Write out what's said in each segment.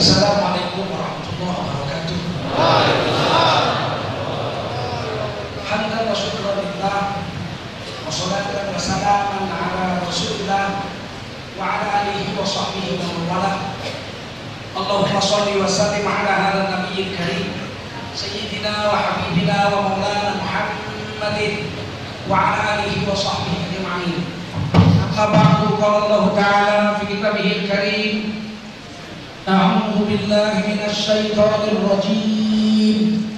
Assalamualaikum warahmatullahi wabarakatuh. Hamdan wa syukran lillah wa salatan wa salaman ala Rasulillah wa ala alihi wa sahbihi wa man wala. Allahumma shalli wa sallim ala hadzal nabiyil karim sayyidina wa habibina wa maulana Muhammadin wa ala alihi wa sahbihi ajma'in. Amma ba'du, qala Allah ta'ala fi kitabihil karim: A'udzu billahi minasy syaithanir rajim.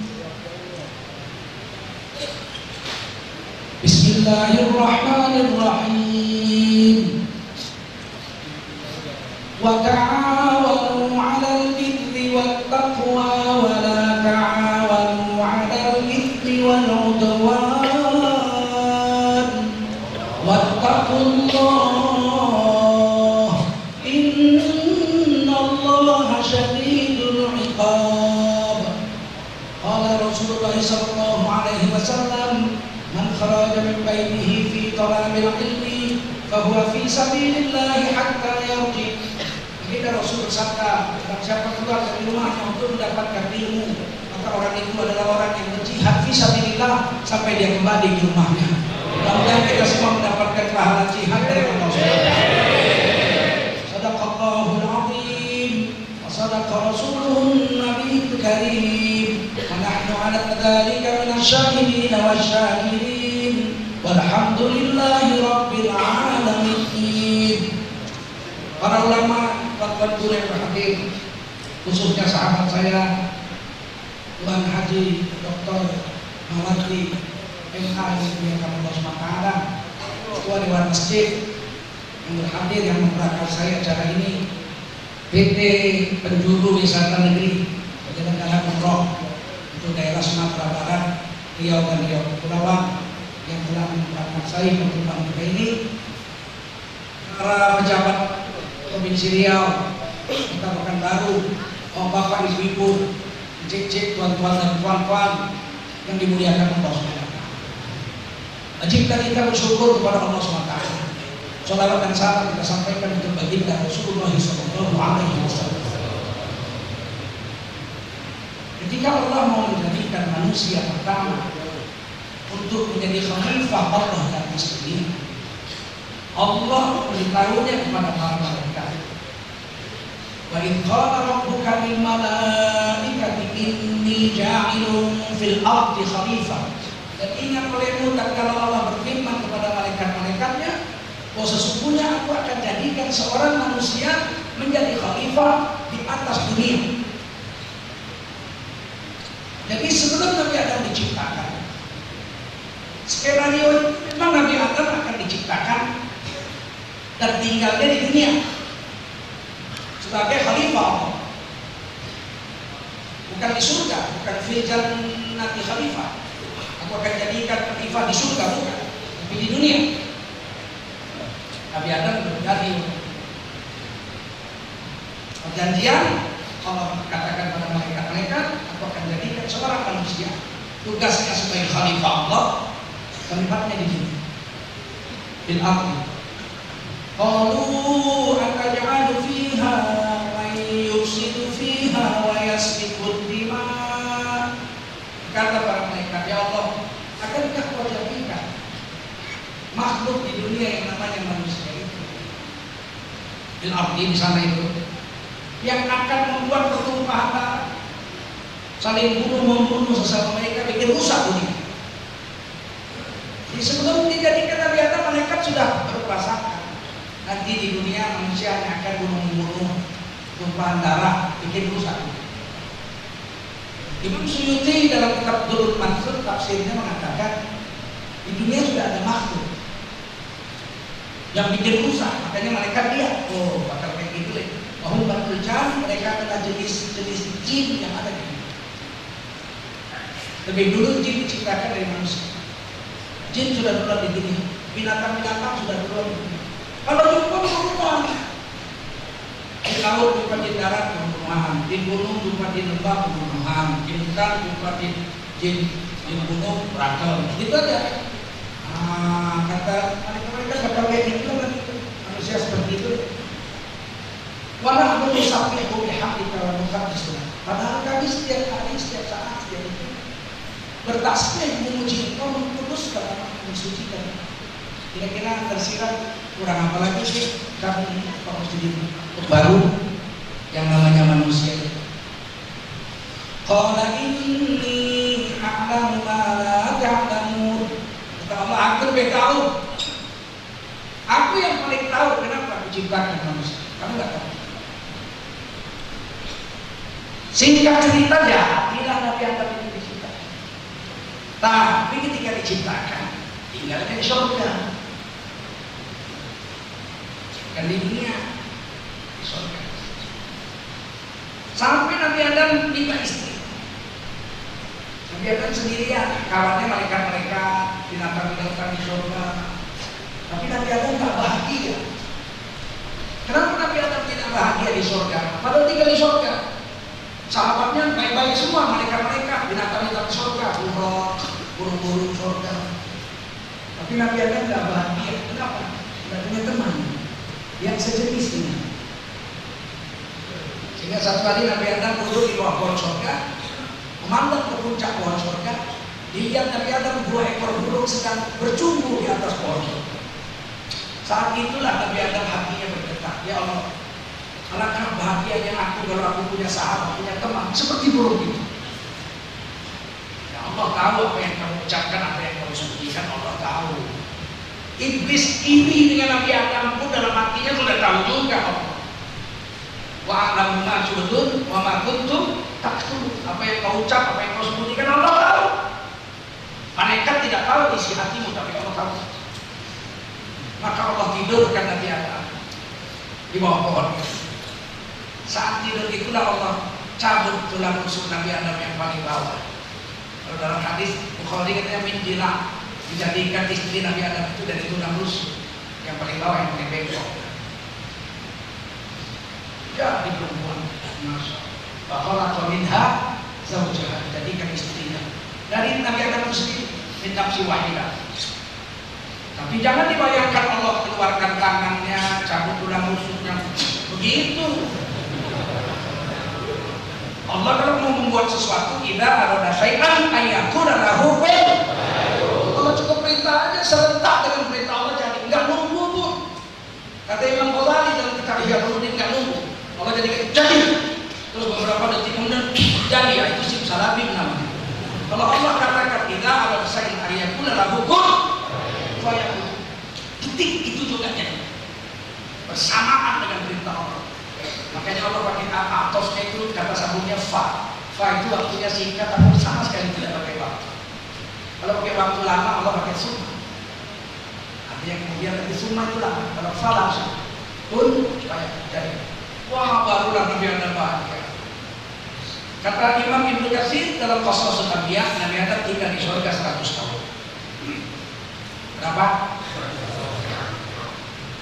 Bismillahirrahmanirrahim. Wa ta'awanu 'alal birri wat taqwa wa la ta'awanu 'alal itsmi wal 'udwan. Wattaqullah innallaha syadidul 'iqab. Qala Rasulullah sallallahu alaihi wasallam: Man kharaja min baitihi fi talabil ilmi fahuwa fi sabilillahi hatta yarji. Kita Rasul bersabda, barang siapa keluar dari rumahnya untuk mendapatkan ilmu, maka orang itu adalah orang yang berjihad fi sabilillah sampai dia kembali di rumahnya. Mudah-mudahan kita semua mendapatkan pahala jihad dari Allah Subhanahu. Shadaqallahul azim wa sadaqa rasuluhun nabiyul karim. Wa nahnu 'ala dzalika minasyahidin wasyakirin. Walhamdulillahi rabbil alamin. Para ulama, tuan-tuan guru yang berhadir, khususnya sahabat saya Tuan Haji Dr. Mawati MA yang dimuliakan Allah SWT, Ketua Dewan Masjid yang berhadir, yang memberangkat saya acara ini, PT Penjuru Wisata Negeri Penyelenggara Umroh untuk daerah Sumatera Barat, Riau dan Riau Kepulauan yang telah memberangkat saya untuk kita ini, para pejabat Provinsi Riau, Kota Pekanbaru, bapak ibu-ibu, cek-cek, tuan-tuan dan puan-puan yang dimuliakan Allah SWT. Wajibkan kita bersyukur kepada Allah SWT. Salawat dan salam kita sampaikan untuk baginda Rasulullah SAW. Ketika Allah mau menjadikan manusia pertama untuk menjadi khalifah Allah dan muslimin, Allah memberitahunya kepada para malaikat. Wa idh qala rabbuka lil malaikati inni ja'ilun fil ardi khalifah. Dan ingat olehmu tatkala Allah berfirman kepada malaikat-malaikatnya bahwa sesungguhnya aku akan jadikan seorang manusia menjadi khalifah di atas dunia. Jadi sebelum Nabi Adam diciptakan, skenario itu memang Nabi Adam akan diciptakan dan tinggalnya di dunia sebagai khalifah Allah. Bukan di surga, bukan fil jannati khalifah. Aku akan jadikan khalifah di surga, bukan, tapi di dunia. Nabi Adam berjanji perjanjian, Allah katakan pada malaikat-malaikat, aku akan jadikan seorang manusia tugasnya sebagai khalifah Allah, khalifahnya di dunia, bil ardi. Qalu ataj'alu fiha man yufsidu fiha wa yasfiku dima. Kata para malaikat, ya Allah, akankah kau jadikan makhluk di dunia yang namanya manusia itu, bil ardi di sana itu, yang akan membuat pertumpahan darah, saling bunuh-membunuh sesama mereka, bikin rusak dunia. Jadi sebelum dijadikan Nabi Adam, malaikat sudah berprasangka nanti di dunia manusia yang akan bunuh-membunuh, tumpahan darah, bikin rusak. Imam Suyuti dalam kitab Durrul Mansur tafsirnya mengatakan di dunia sudah ada makhluk yang bikin rusak, makanya malaikat lihat, oh bakal kayak gitu deh. Bahwa berkerjaan mereka adalah jenis-jenis jin yang ada di dunia. Lebih dulu jin diciptakan dari manusia. Jin sudah duluan di dunia, binatang-binatang sudah duluan di dunia. Kalau jumpa pembunuhan, di laut jumpa di darat pembunuhan, di gunung jumpa di lembah pembunuhan, di hutan jumpa di gunung berantem, itu aja. Kata mereka bakal kayak gitu kan, manusia seperti itu. Wa nahnu nusabbihu bihamdika wa nuqaddisu lak. Padahal kami setiap hari, setiap saat, setiap detik bertasbih memuji Engkau, mengkuduskan, mensucikan. Kira-kira tersirat kurang apa lagi sih kami Pak Muslimin baru yang namanya manusia. Qala inni a'lamu ma la ta'lamun. Kata Allah, aku lebih tahu. Aku yang paling tahu kenapa aku ciptakan manusia. Kamu nggak tahu. Singkat cerita, jadilah Nabi Adam itu diciptakan. Tapi ketika diciptakan, tinggalnya di surga. Bukan di dunia, di surga. Sampai Nabi Adam minta istri. Nabi Adam sendirian, kawannya malaikat-malaikat, binatang-binatang di surga. Tapi Nabi Adam tak bahagia. Kenapa Nabi Adam tidak bahagia di surga? Padahal tinggal di surga. Sahabatnya baik-baik semua, malaikat-malaikat, binatang-binatang surga, burung-burung surga. Tapi Nabi Adam tidak bahagia. Kenapa? Tidak punya teman yang sejenis dengan. Sehingga satu hari Nabi Adam duduk di bawah pohon surga, memandang ke puncak pohon surga, dilihat Nabi Adam 2 ekor burung sedang bercumbu di atas pohon surga. Saat itulah Nabi Adam hatinya bergetar, ya Allah, alangkah bahagianya aku kalau aku punya sahabat, punya teman seperti burung itu. Ya Allah tahu apa yang kamu ucapkan, apa yang kamu sembunyikan, Allah tahu. Iblis iri dengan Nabi Adam pun dalam hatinya sudah tahu juga Allah. Wa a'lamu ma tubdun wa ma kuntum taktumun. Apa yang kau ucap, apa yang kau sembunyikan, Allah tahu. Malaikat tidak tahu isi hatimu, tapi Allah tahu. Maka Allah tidurkan Nabi Adam di bawah pohon. Saat tidur itulah Allah cabut tulang rusuk Nabi Adam yang paling bawah. Kalau dalam hadis Bukhari katanya min dila, dijadikan istri Nabi Adam itu dari tulang rusuk yang paling bawah, yang paling bengkok. Jadi perempuan, masya Allah, bahwa minha zawjaha, jadikan istrinya dari Nabi Adam itu sendiri, min nafsi wahidah. Tapi jangan dibayangkan Allah keluarkan tangannya, cabut tulang rusuknya, begitu. Allah kalau mau membuat sesuatu, idza arada syai'an ayyakuna lahu kun. Allah cukup perintah aja, serentak dengan perintah Allah jadi, enggak nunggu. Kata Imam Ghazali dalam kitab Ihya Ulumuddin, enggak nunggu. Allah jadi. Terus beberapa detik kemudian jadi, ya itu simsalabim namanya. Kalau Allah katakan idza arada syai'an ayyakuna lahu kun, fayakun. Detik itu juga jadi. Bersamaan dengan perintah Allah. Makanya Allah pakai atosnya itu, kata sambungnya fa. Fa itu waktunya singkat, tapi sama sekali tidak pakai waktu. Kalau pakai waktu lama, Allah pakai summa. Artinya kemudian nanti summa itu lama. Kalau fa langsung pun supaya jadi. Wah, barulah Nabi Adam bahagia. Kata Imam Ibnu Katsir dalam Qasasun Anbiya, Nabi Adam tinggal di surga 100 tahun. Berapa?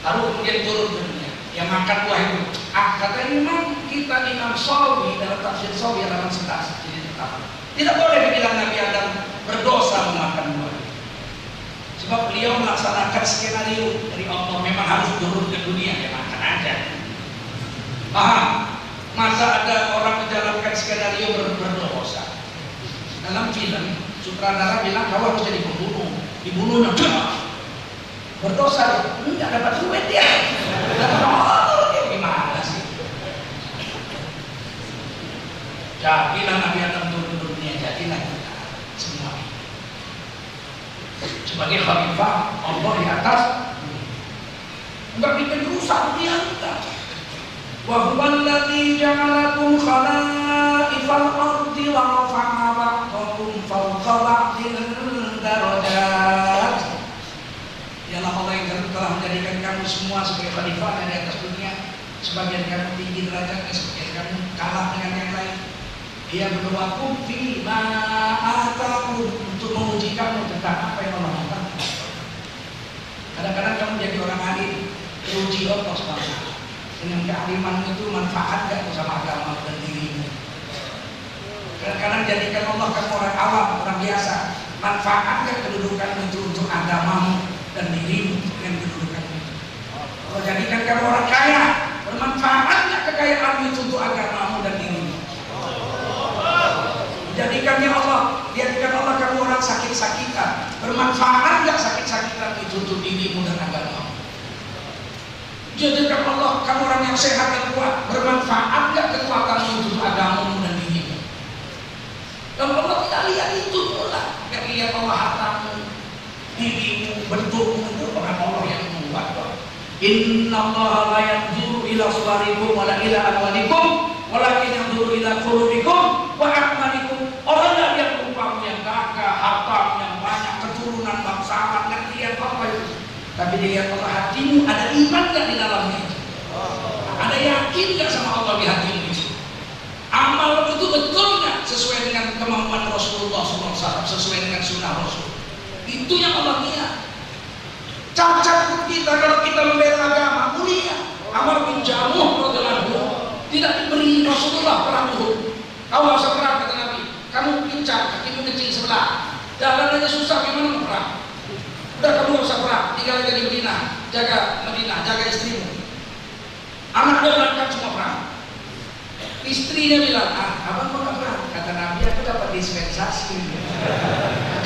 Lalu kemudian turun ke dunia. Yang makan buah itu. Kata Imam Shawi dalam tafsir Shawi halaman 11 jadi pertama. Tidak boleh dibilang Nabi Adam berdosa memakan buah itu. Sebab beliau melaksanakan skenario dari Allah, memang harus turun ke dunia, ya makan aja. Paham? Masa ada orang menjalankan skenario berdosa? Dalam film, sutradara bilang kau harus jadi pembunuh, dibunuh berdosa dia, enggak dapat duit dia. Gimana sih? Jadilah Nabi Adam turun dunia, jadilah kita semua sebagai khalifah Allah di atas. Enggak bikin rusak dunia kita. Wa huwa alladzi ja'alakum khalaifal ardi wa rafa'a ba'dakum fawqa ba'din darajat. Dialah Allah yang telah menjadikan kamu semua sebagai khalifah di atas dunia. Sebagian kamu tinggi derajatnya, sebagian kamu kalah dengan yang lain. Dia berdoakum fi ma'atakum, untuk menguji kamu tentang apa yang Allah katakan. Kadang-kadang kamu jadi orang alim, diuji Allah SWT. Dengan kealiman itu manfaat gak sama agama dan dirimu. Kadang-kadang jadikan Allah kamu orang awam, orang biasa. Manfaat gak kedudukan itu untuk agamamu dan dirimu dengan kedudukan itu. Allah jadikan kamu orang kaya, bermanfaat gak Bermanfaat nggak sakit-sakitan itu untuk dirimu dan agama? Jadikan Allah kamu orang yang sehat dan kuat. Bermanfaat nggak kekuatanmu untuk agamamu dan dirimu? Dan Allah tidak lihat itu pula. Yang lihat Allah hartamu, dirimu, bentukmu itu orang Allah yang membuat. Inna Allah la yanzuru ila suwarikum wala ila amwalikum walakin yanzuru ila qulubikum wa a'malikum. Allah tidak lihat rupamu yang gagah, hartamu yang banyak, keturunan bangsawan, nggak lihat apa itu. Tapi dilihat Allah hatimu, ada iman nggak di dalamnya itu? Ada yakin nggak sama Allah di hatimu itu? Amal itu betul nggak sesuai dengan kemampuan Rasulullah SAW, sesuai dengan sunnah Rasul? Itu yang Allah lihat. Cacat pun kita kalau kita membela agama mulia. Amar bin Jamuh radhiyallahu tidak diberi Rasulullah perang Uhud. Kau nggak usah perang kata Nabi. Kamu pincang, kakimu kecil sebelah. Jalan aja susah, gimana mau perang? Udah kamu nggak usah perang, tinggal aja di Madinah, jaga istrimu. Anaknya berangkat semua perang. Istrinya bilang, abang mau nggak perang? Kata Nabi, aku dapat dispensasi.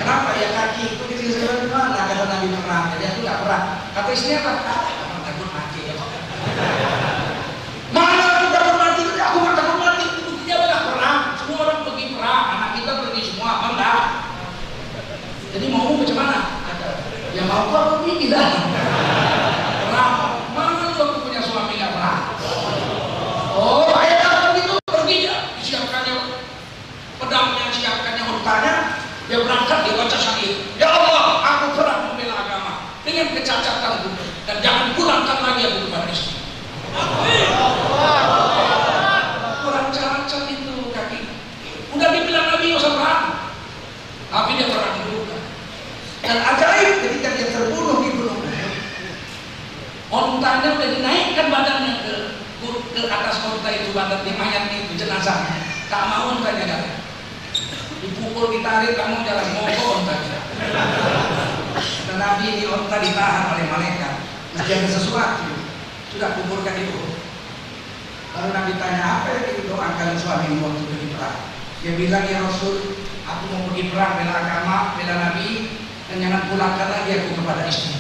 Kenapa ya kaki itu kecil sekali mana? Kata Nabi perang, jadi aku nggak perang. Kata istrinya apa? Abang takut mati ya. Mana aku takut mati? Aku nggak takut mati. Buktinya banyak perang. Semua orang pergi perang, anak kita pergi semua, enggak. Jadi mau bagaimana? Ya mau aku pergi dah. Perang. Mana lu aku punya suami nggak perang? Oh, ayah begitu pergi ya. Disiapkannya pedangnya, siapkannya untanya. Dia berangkat di wajah sakit. Ya Allah, aku perang membela agama dengan kecacatanku dan jangan pulangkan lagi aku kepada istri. Kurang cacat itu kaki. Udah dibilang Nabi usah perang, tapi dia perang juga. Dan ajaib ketika dia terbunuh di gunung, ontanya udah dinaikkan badannya ke atas onta itu, badan di mayat itu jenazahnya. Tak mau ontanya jalan. Dipukul, ditarik, kamu jalan mogok ontanya. Dan Nabi ini onta ditahan oleh malaikat. Mesti ada sesuatu. Sudah kuburkan itu. Lalu Nabi tanya, apa yang didoakan suamimu waktu pergi perang? Dia bilang, ya Rasul, aku mau pergi perang, bela agama, bela Nabi, dan jangan pulangkan lagi aku kepada istri.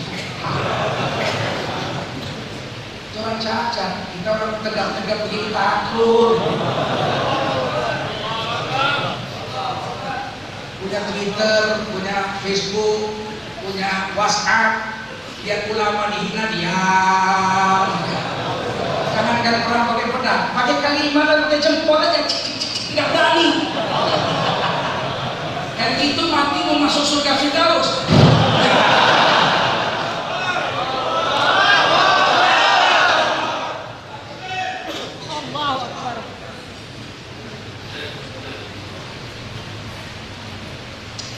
Itu orang cacat. Kita orang tegak-tegak begini takut. Punya Twitter, punya Facebook, punya WhatsApp. Lihat ulama dihina diam. Jangankan perang pakai pedang, pakai kalimat dan pakai jempol aja, nggak berani. Dan itu mati mau masuk surga Firdaus.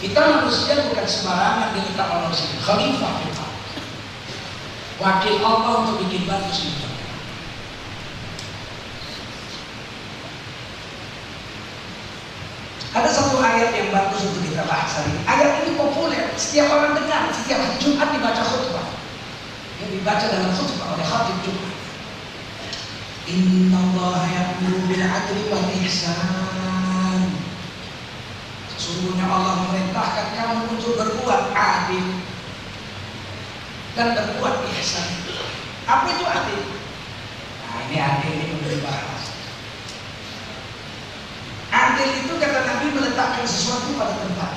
Kita manusia bukan sembarangan diminta Allah sini. Khalifah kita, wakil Allah untuk bikin batu sini. Ada satu ayat yang bagus untuk kita bahas hari ini. Ayat ini populer, setiap orang dengar, setiap Jumat dibaca khutbah. Yang dibaca dalam khutbah oleh khatib Jumat. Inna Allah ya'muru bil 'adli wal ihsan. Sesungguhnya Allah memerintahkan kamu untuk berbuat adil dan berbuat ihsan. Apa itu adil? Nah, ini adil ini perlu dibahas. Adil itu kata Nabi meletakkan sesuatu pada tempat.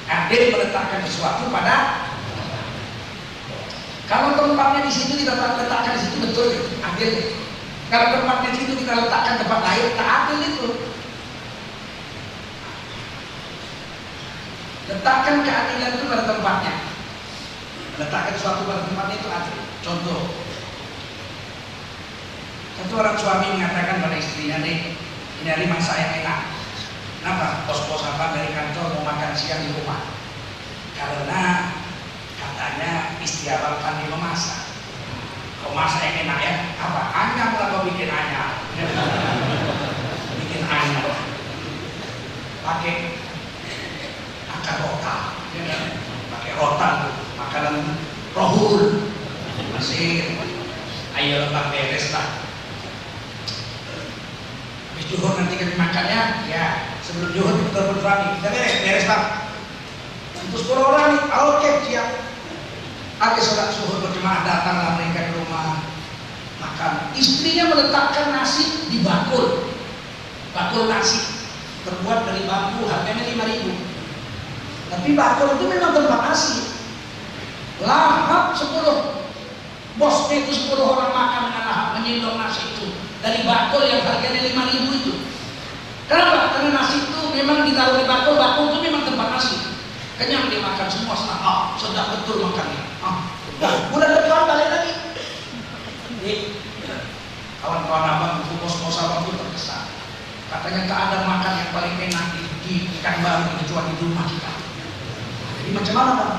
Adil meletakkan sesuatu pada. Kalau tempatnya di situ kita letakkan di situ betul, adil. Kalau tempatnya di situ kita letakkan tempat lain, tak adil itu. Letakkan keadilan itu pada tempatnya. Letakkan sesuatu pada tempatnya itu adil. Contoh, satu orang suami mengatakan pada istrinya, nih, ini hari masak yang enak. Kenapa? Bos-bos apa dari kantor mau makan siang di rumah? Karena katanya istri abang pandai memasak. Kau masak yang enak ya? Apa? Anyam lah kau bikin anyam. Bikin anyam. Pakai akar rotan. Pakai rotan tuh. Makanan rohul. Masih. Ayo lepas beres lah. Juhur nanti kami makannya, ya sebelum juhur kita telepon suami, kita beres Pak. Untuk 10 orang nih, oke siap. Habis sholat zuhur berjemaah datanglah mereka ke rumah makan. Istrinya meletakkan nasi di bakul nasi terbuat dari bambu, harganya 5.000. Tapi bakul itu memang tempat nasi. Lahap 10. Bosnya itu 10 orang makan dengan lahap, menyendong nasi itu dari bakul yang harganya 5.000 itu. Kenapa? Karena nasi itu memang ditaruh di bakul itu memang tempat nasi. Kenyang dia makan semua senang. Sedap betul makannya. Bulan depan balik lagi. Kawan-kawan abang, bos-bos abang itu terkesan. Katanya tak ada makan yang paling enak di Pekanbaru kecuali di rumah kita. Jadi macam mana bang?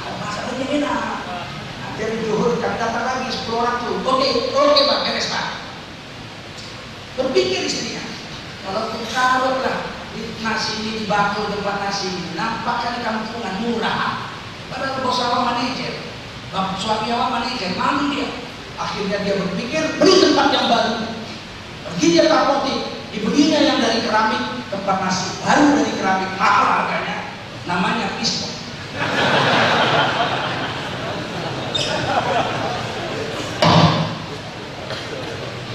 Kok masalahnya enak. Dari zuhur kami datang lagi 10 orang tuh. Oke bang, beres bang. Berpikir istrinya, kalau taruhlah nasi ini di bakul tempat nasi ini, nampaknya di kampungan murah. Padahal bos awak manajer, suami awak manajer, malu dia. Akhirnya dia berpikir beli tempat yang baru. Pergi dia ke apotek, dibelinya yang dari keramik, tempat nasi baru dari keramik, mahal harganya, namanya pispon.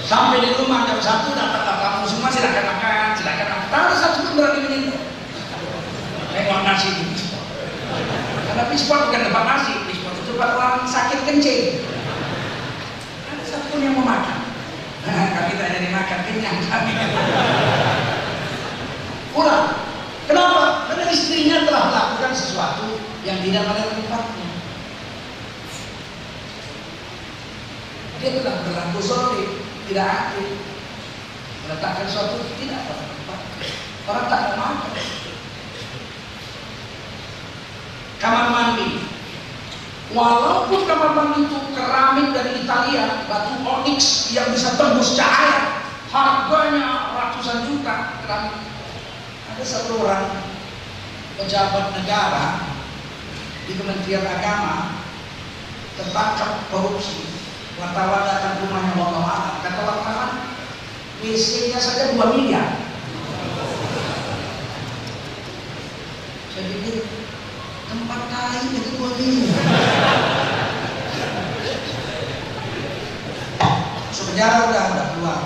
Sampai di rumah jam 1 datanglah tamu semua, silakan makan. Tahu satu pun berani menyentuh. Tengok nasi di pispon. Karena pispon bukan tempat nasi, pispon itu tempat orang sakit kencing. Ada satu pun yang mau makan. Kami tak jadi makan, kenyang kami. Pulang. Kenapa? Karena istrinya telah melakukan sesuatu yang tidak pada tempatnya. Dia telah berlaku zalim, tidak adil, meletakkan sesuatu tidak pada tempatnya. Orang tak mau makan. Kamar mandi, walaupun kamar mandi itu keramik dari Italia, batu onyx yang bisa tembus cahaya, harganya ratusan juta keramik. Ada satu orang pejabat negara di Kementerian Agama tertangkap korupsi. Wartawan datang rumahnya, kata wartawan, WC-nya saja 2 miliar. Saya pikir tempat lain itu 2 miliar. Masuk penjara udah keluar.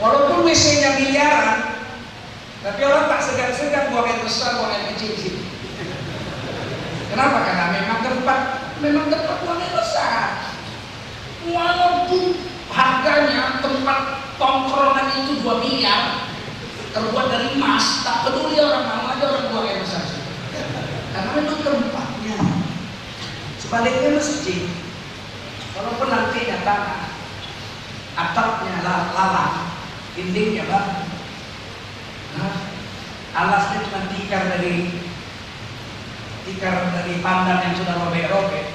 Walaupun WC-nya miliaran, tapi orang tak segan-segan buang air besar, buang air kecil di sini. Kenapa? Karena memang tempat buang air besar. Walaupun harganya tempat tongkrongan itu 2 miliar, terbuat dari emas, tak peduli orang mau aja orang buang air besar. Karena memang tempatnya. Sebaliknya masjid, walaupun nantinya tanah, atapnya lalang, dindingnya baru, alasnya cuma tikar dari pandan yang sudah robek-robek.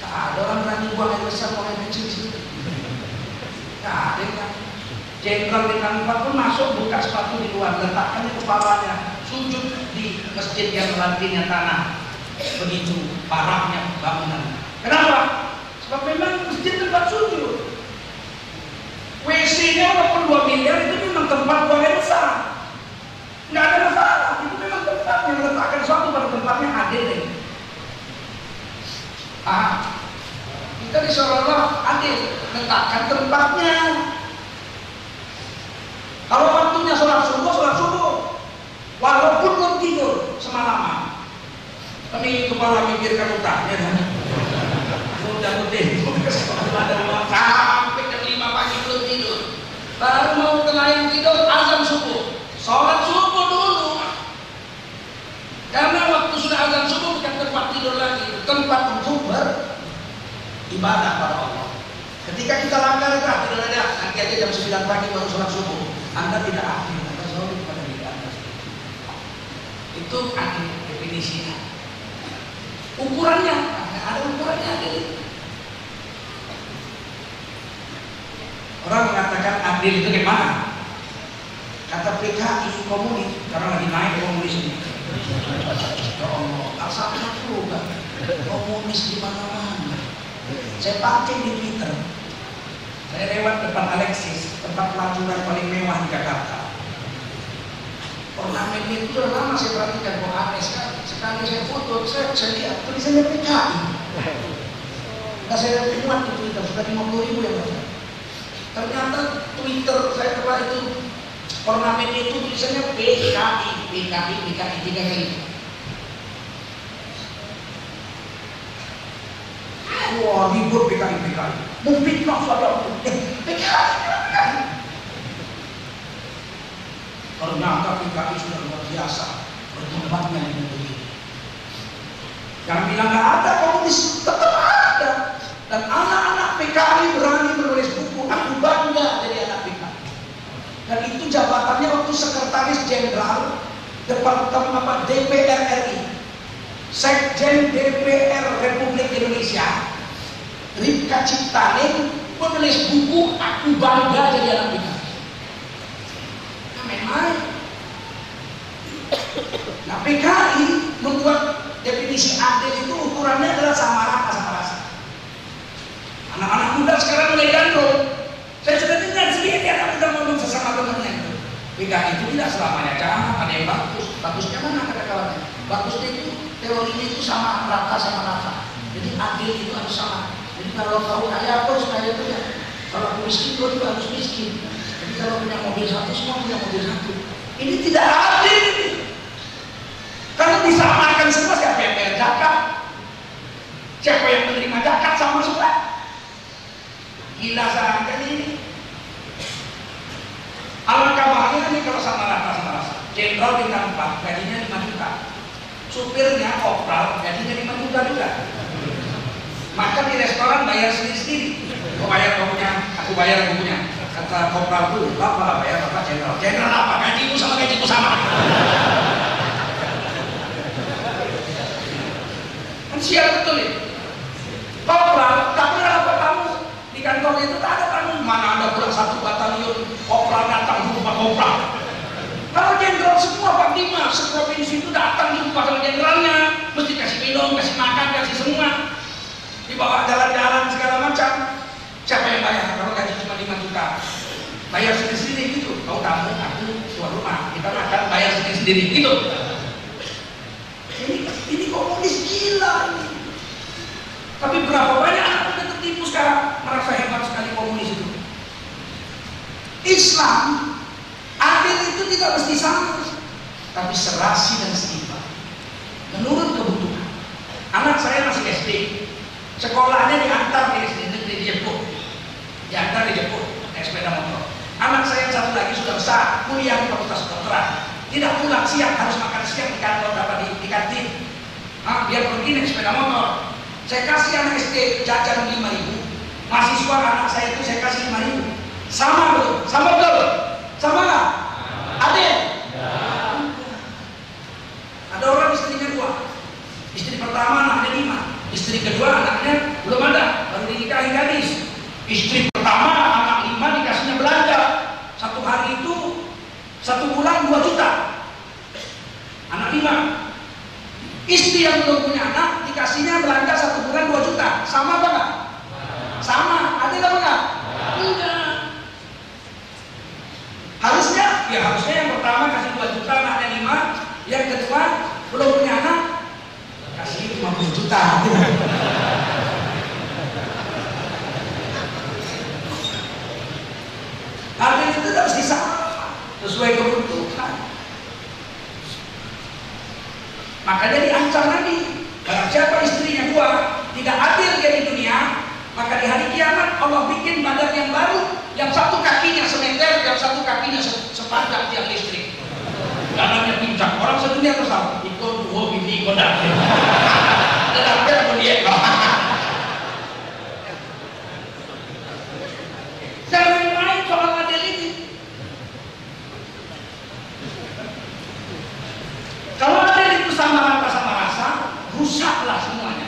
Tak ada orang berani buang air besar, buang air kecil di situ. Tak ada kan. Jenderal bintang 4 pun masuk buka sepatu di luar, letakkan kepalanya, sujud di masjid yang lantai tanah. Begitu parahnya bangunan. Kenapa? Sebab memang masjid tempat sujud. WC-nya walaupun 2 miliar itu memang tempat buang air besar. Nggak ada masalah, itu memang tempat yang letakkan suatu pada tempatnya adil. Kita disuruh Allah adil, letakkan tempatnya. Kalau waktunya sholat subuh, walaupun belum tidur semalaman, ini kepala mikirkan utangnya, udah tidur sampai jam 5 pagi belum tidur, baru mau kelayan tidur azan subuh, sholat subuh dulu, karena waktu sudah azan subuh bukan tempat tidur lagi, tempat untuk beribadah pada Allah. Ketika kita langgar itu tidak ada, nanti aja jam 9 pagi baru sholat subuh, Anda tidak adil, Anda zalim pada diri Anda. Itu adil definisinya. Ukurannya, ada ukurannya adil. Orang mengatakan adil itu gimana? Kata PKI komunis, karena lagi naik komunis ini. Ya Allah, asalnya juga komunis di mana-mana. Saya pancing di Twitter. Saya lewat depan Alexis, tempat pelacuran paling mewah di Jakarta. Ornamen itu sudah lama saya perhatikan, kok aneh sekali. Sekali saya foto, saya lihat tulisannya PKI. Nah, saya muat di Twitter, sudah 50.000 yang baca. Ternyata Twitter saya coba itu ornamen itu tulisannya PKI, PKI, PKI 3 kali. Wah, ribut PKI, PKI. Memfitnah saudara. PKI. Ternyata PKI sudah luar biasa berkembangnya di negeri ini. Yang bilang nggak ada komunis, tetap ada. Dan anak-anak PKI berani menulis buku. Aku bangga jadi anak PKI. Dan itu jabatannya waktu Sekretaris Jenderal Departemen DPR RI, Sekjen DPR Republik Indonesia, Ripka Ciptaning menulis buku Aku Bangga Jadi Anak PKI. Nah, main-main. Nah, PKI membuat definisi adil itu ukurannya adalah sama rata sama rasa. Anak-anak muda sekarang mulai gandrung. Saya sudah dengar sedikit anak muda ngomong sesama temannya itu. PKI itu tidak selamanya jangan ada yang bagus. Bagusnya mana kata kawannya? Bagusnya itu teorinya itu sama rata sama rata. Jadi adil itu harus sama. Jadi kalau kau kaya harus kaya itu ya. Kalau aku miskin kau juga harus miskin. Jadi kalau punya mobil satu semua punya mobil satu. Ini tidak adil ini. Kalau disamakan semua siapa yang bayar zakat? Siapa yang menerima zakat sama semua? Gila sangat ini. Alangkah bahagia ini kalau sama rata sama rasa. Jenderal bintang 4 gajinya 5 juta. Supirnya kopral gajinya 5 juta juga. Makan di restoran bayar sendiri-sendiri. Kau bayar kau punya, aku bayar aku punya. Kata kopral itu, bapak bayar bapak jenderal. Jenderal apa? Gajimu sama gajiku sama. Kan siap betul ya. Kopral, tak pernah apa kamu di kantor itu tak ada kamu. Mana ada pulang 1 batalion kopral datang jumpa kopral. Kalau jenderal semua Pak Dimas seprovinsi itu datang jumpa sama jenderalnya, mesti kasih minum, kasih makan, kasih semua. Dibawa jalan-jalan segala macam. Siapa yang bayar? Kalau gaji cuma 5 juta bayar sendiri-sendiri gitu. Kau tamu, aku tuan rumah, kita makan bayar sendiri-sendiri gitu. Ini komunis gila ini. Tapi berapa banyak anak kita tertipu sekarang merasa hebat sekali komunis itu. Islam adil itu tidak mesti sama, tapi serasi dan seimbang menurut kebutuhan. Anak saya masih SD, sekolahnya diantar di SD negeri di Jepun, diantar di Jepun naik sepeda motor. Anak saya yang satu lagi sudah besar, kuliah di fakultas kedokteran, tidak pulang siang, harus makan siang di kantor dapat di kantin. Dia pergi naik sepeda motor. Saya kasih anak SD jajan 5.000, mahasiswa anak saya itu saya kasih 5.000. Sama betul, sama betul, sama nggak? Adil? Ada orang istrinya 2, istri pertama anaknya 5, istri kedua anaknya belum ada, baru dinikahi gadis. Istri pertama anak 5 dikasihnya belanja, 1 hari itu 1 bulan 2 juta, anak 5. Istri yang belum punya anak dikasihnya belanja 1 bulan 2 juta, sama apa nggak? Sama, adil apa nggak? Enggak. Harusnya yang pertama kasih 2 juta, anaknya 5, yang kedua belum punya anak kasih 50 juta. Adil itu harus disama sesuai kebutuhan. Makanya diancam Nabi, barang siapa istrinya 2 tidak adil dia di dunia, maka di hari kiamat Allah bikin badan yang baru, yang 1 kakinya semeter, yang 1 kakinya sepanjang tiang listrik. Jalannya pincang, orang sedunia terus tahu. Ikut dua bini kodak. Tetapi aku lihat. Jangan main soal adil ini. Kalau adil itu sama rata sama rasa, rusaklah semuanya.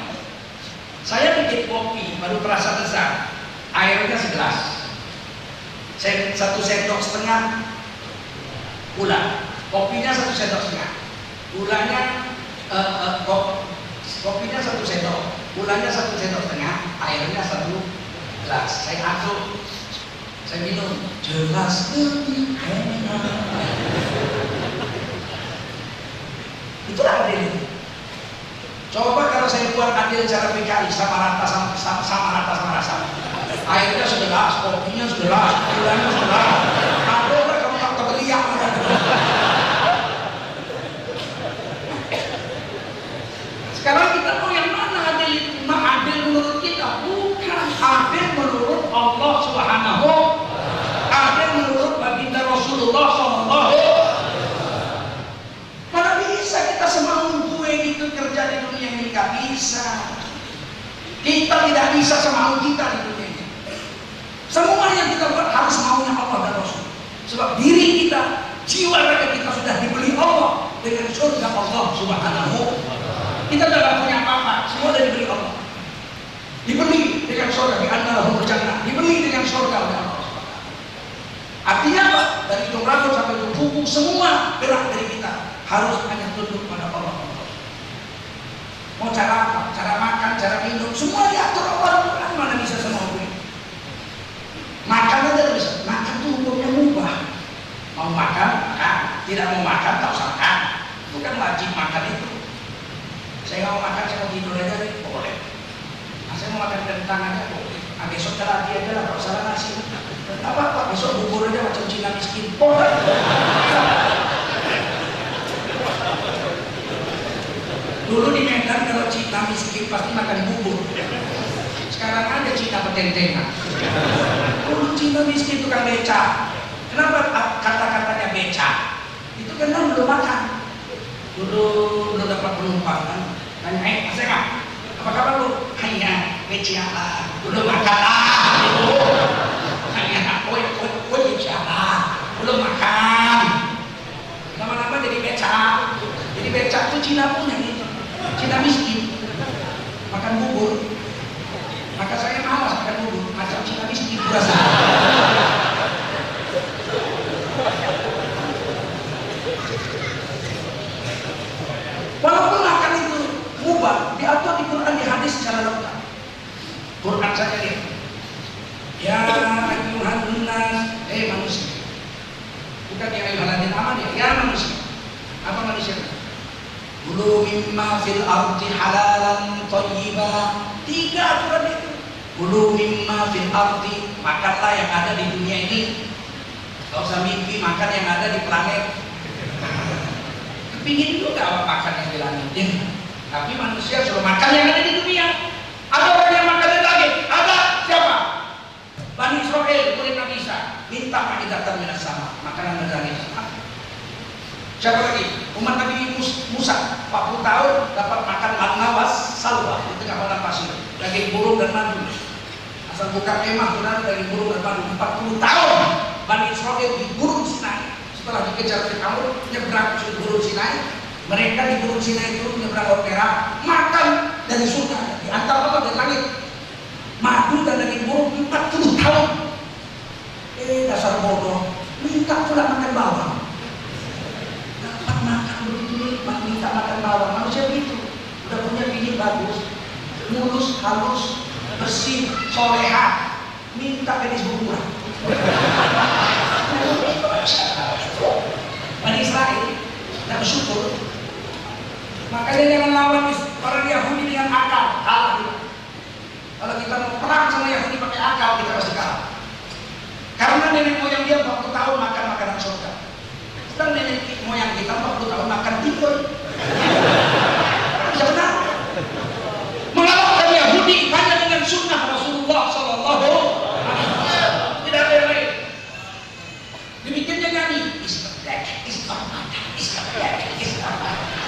Saya bikin kopi baru terasa besar, airnya segelas. 1 sendok setengah gula, kopinya 1 sendok setengah, gulanya kopinya 1 sendok, gulanya 1 sendok setengah, airnya 1 gelas. Saya aduk, saya minum, jelas lebih enak. Itulah adil itu. Coba kalau saya buat adil cara PKI sama rata sama rasa. Airnya segelas, kopinya segelas, gulanya segelas. Ada lah kamu tak teriak. Sekarang kita mau yang mana adil itu? Adil menurut kita, bukan adil menurut Allah Subhanahu. Adil menurut baginda Rasulullah SAW. Mana bisa kita semau gue gitu kerja di dunia ini? Gak bisa. Kita tidak bisa semau kita di dunia ini. Semua yang kita buat harus maunya Allah dan Rasul. Sebab diri kita, jiwa raga kita sudah dibeli Allah dengan surga Allah Subhanahu. Kita tidak punya apa-apa, semua sudah dibeli Allah. Dibeli dengan surga, di antara jannah, dibeli dengan surga oleh Allah. Artinya apa? Dari ujung rambut sampai ujung kuku semua gerak dari kita harus hanya tunduk pada Allah. Mau cara apa? Cara makan, cara minum, semua diatur Allah. Mana bisa semua gue? Makan aja bisa. Makan tuh hukumnya mubah. Mau makan, makan. Tidak mau makan, tak usah makan. Bukan wajib makan itu. Saya nggak mau makan, saya mau tidur aja, boleh. Nah, saya mau makan kentang aja, boleh. Nah, besok lagi aja lah, kalau salah nasi. Apa-apa, besok bubur aja macam Cina miskin, boleh. Dulu di Medan kalau Cina miskin pasti makan bubur. Sekarang ada Cina petentengan. Dulu Cina miskin tukang beca. Kenapa kata-katanya beca? Itu karena belum makan. Dulu belum dapat penumpang kan. Tanya, Mas Eka, apa kabar lu? Hanya beca lah. Belum makan lah. Hanya beca lah. Belum makan. Lama-lama jadi beca. Jadi beca itu Cina punya gitu. Cina miskin. Makan bubur. Maka saya malas makan bubur. Macam Cina miskin berasa. Walaupun makan itu mubah, diatur di Quran, di hadis secara lengkap. Quran saja dia. Ya ayyuhan nas, manusia. Bukan ya ayyuhan ladina amanu, ya manusia. Apa manusia? Kulu mimma fil ardi halalan thayyiban. 3 aturan itu. Kulu mimma fil ardi, makanlah yang ada di dunia ini. Gak usah mimpi makan yang ada di planet. Kepingin juga apa makan yang di langit ya. Tapi manusia suruh makan yang ada di dunia. Ada orang yang makan di langit? Ada. Siapa? Bani Israel, murid Nabi Isa. Minta ma'idatan minas sama, makanan dari langit. Siapa lagi? Umat Nabi Musa 40 tahun dapat makan manna was salwa di tengah padang pasir, daging burung dan madu. Asal bukan kemah benar daging burung dan madu. 40 tahun Bani Israel di Gunung Sinai. Setelah dikejar Firaun, nyebrang ke Gunung Sinai. Mereka di Gunung Sinai itu nyebrang Laut Merah, makan dari surga, di antara Allah dan langit. Madu dan daging burung 40 tahun. Dasar bodoh, minta pula makan bawang. Dapat makan begitu nikmat, minta makan bawang. Manusia begitu, udah punya bini bagus, mulus, halus, bersih, soleha, minta gadis berumrah. Bani Israel tidak bersyukur. Makanya jangan lawan orang Yahudi dengan akal, kalah kita. Kalau kita mau perang sama Yahudi pakai akal, kita pasti kalah. Karena nenek moyang dia 40 tahun makan makanan surga. Sekarang nenek moyang kita 40 tahun makan timun. Bisa benar. Mengalahkan Yahudi hanya dengan sunnah Rasulullah Sallallahu Alaihi Wasallam. Tidak ada yang lain. Demikiannya nyanyi.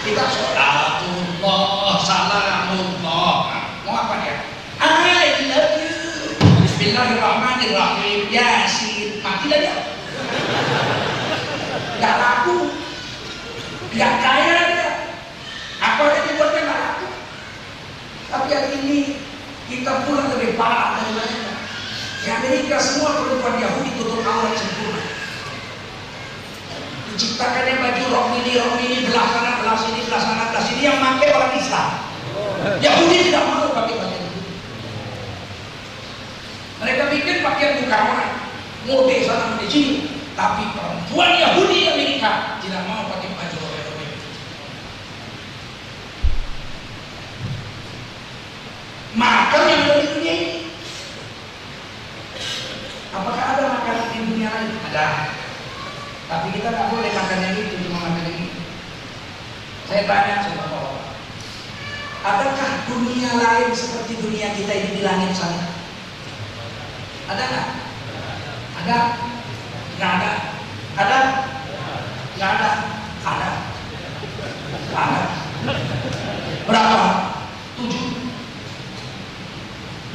Kita sholatullah, salamullah. Mau apa dia? I love you. Bismillahirrahmanirrahim. Yasin. Mati dah dia. Gak laku. Gak kaya dia. Apa yang dibuatnya gak laku. Tapi hari ini kita pulang lebih parah dari mereka. Di Amerika semua perempuan Yahudi tutup aurat sempurna. Diciptakannya baju rok mini belah sana belah sini yang pakai orang Islam. Yahudi tidak mau pakai pakaian itu. Mereka bikin pakaian bukan orang, mode sana mode sini. Tapi perempuan Yahudi Amerika tidak mau pakai baju robek-robek. Makan yang ada di dunia ini. Apakah ada makanan di dunia lain? Ada. Tapi kita nggak boleh makan yang itu, cuma makan yang ini. Saya tanya sama Bapak, adakah dunia lain seperti dunia kita ini di langit sana? Ada nggak? Ada? Nggak ada? Ada? Nggak ada? Ada? Ada? Berapa? 7.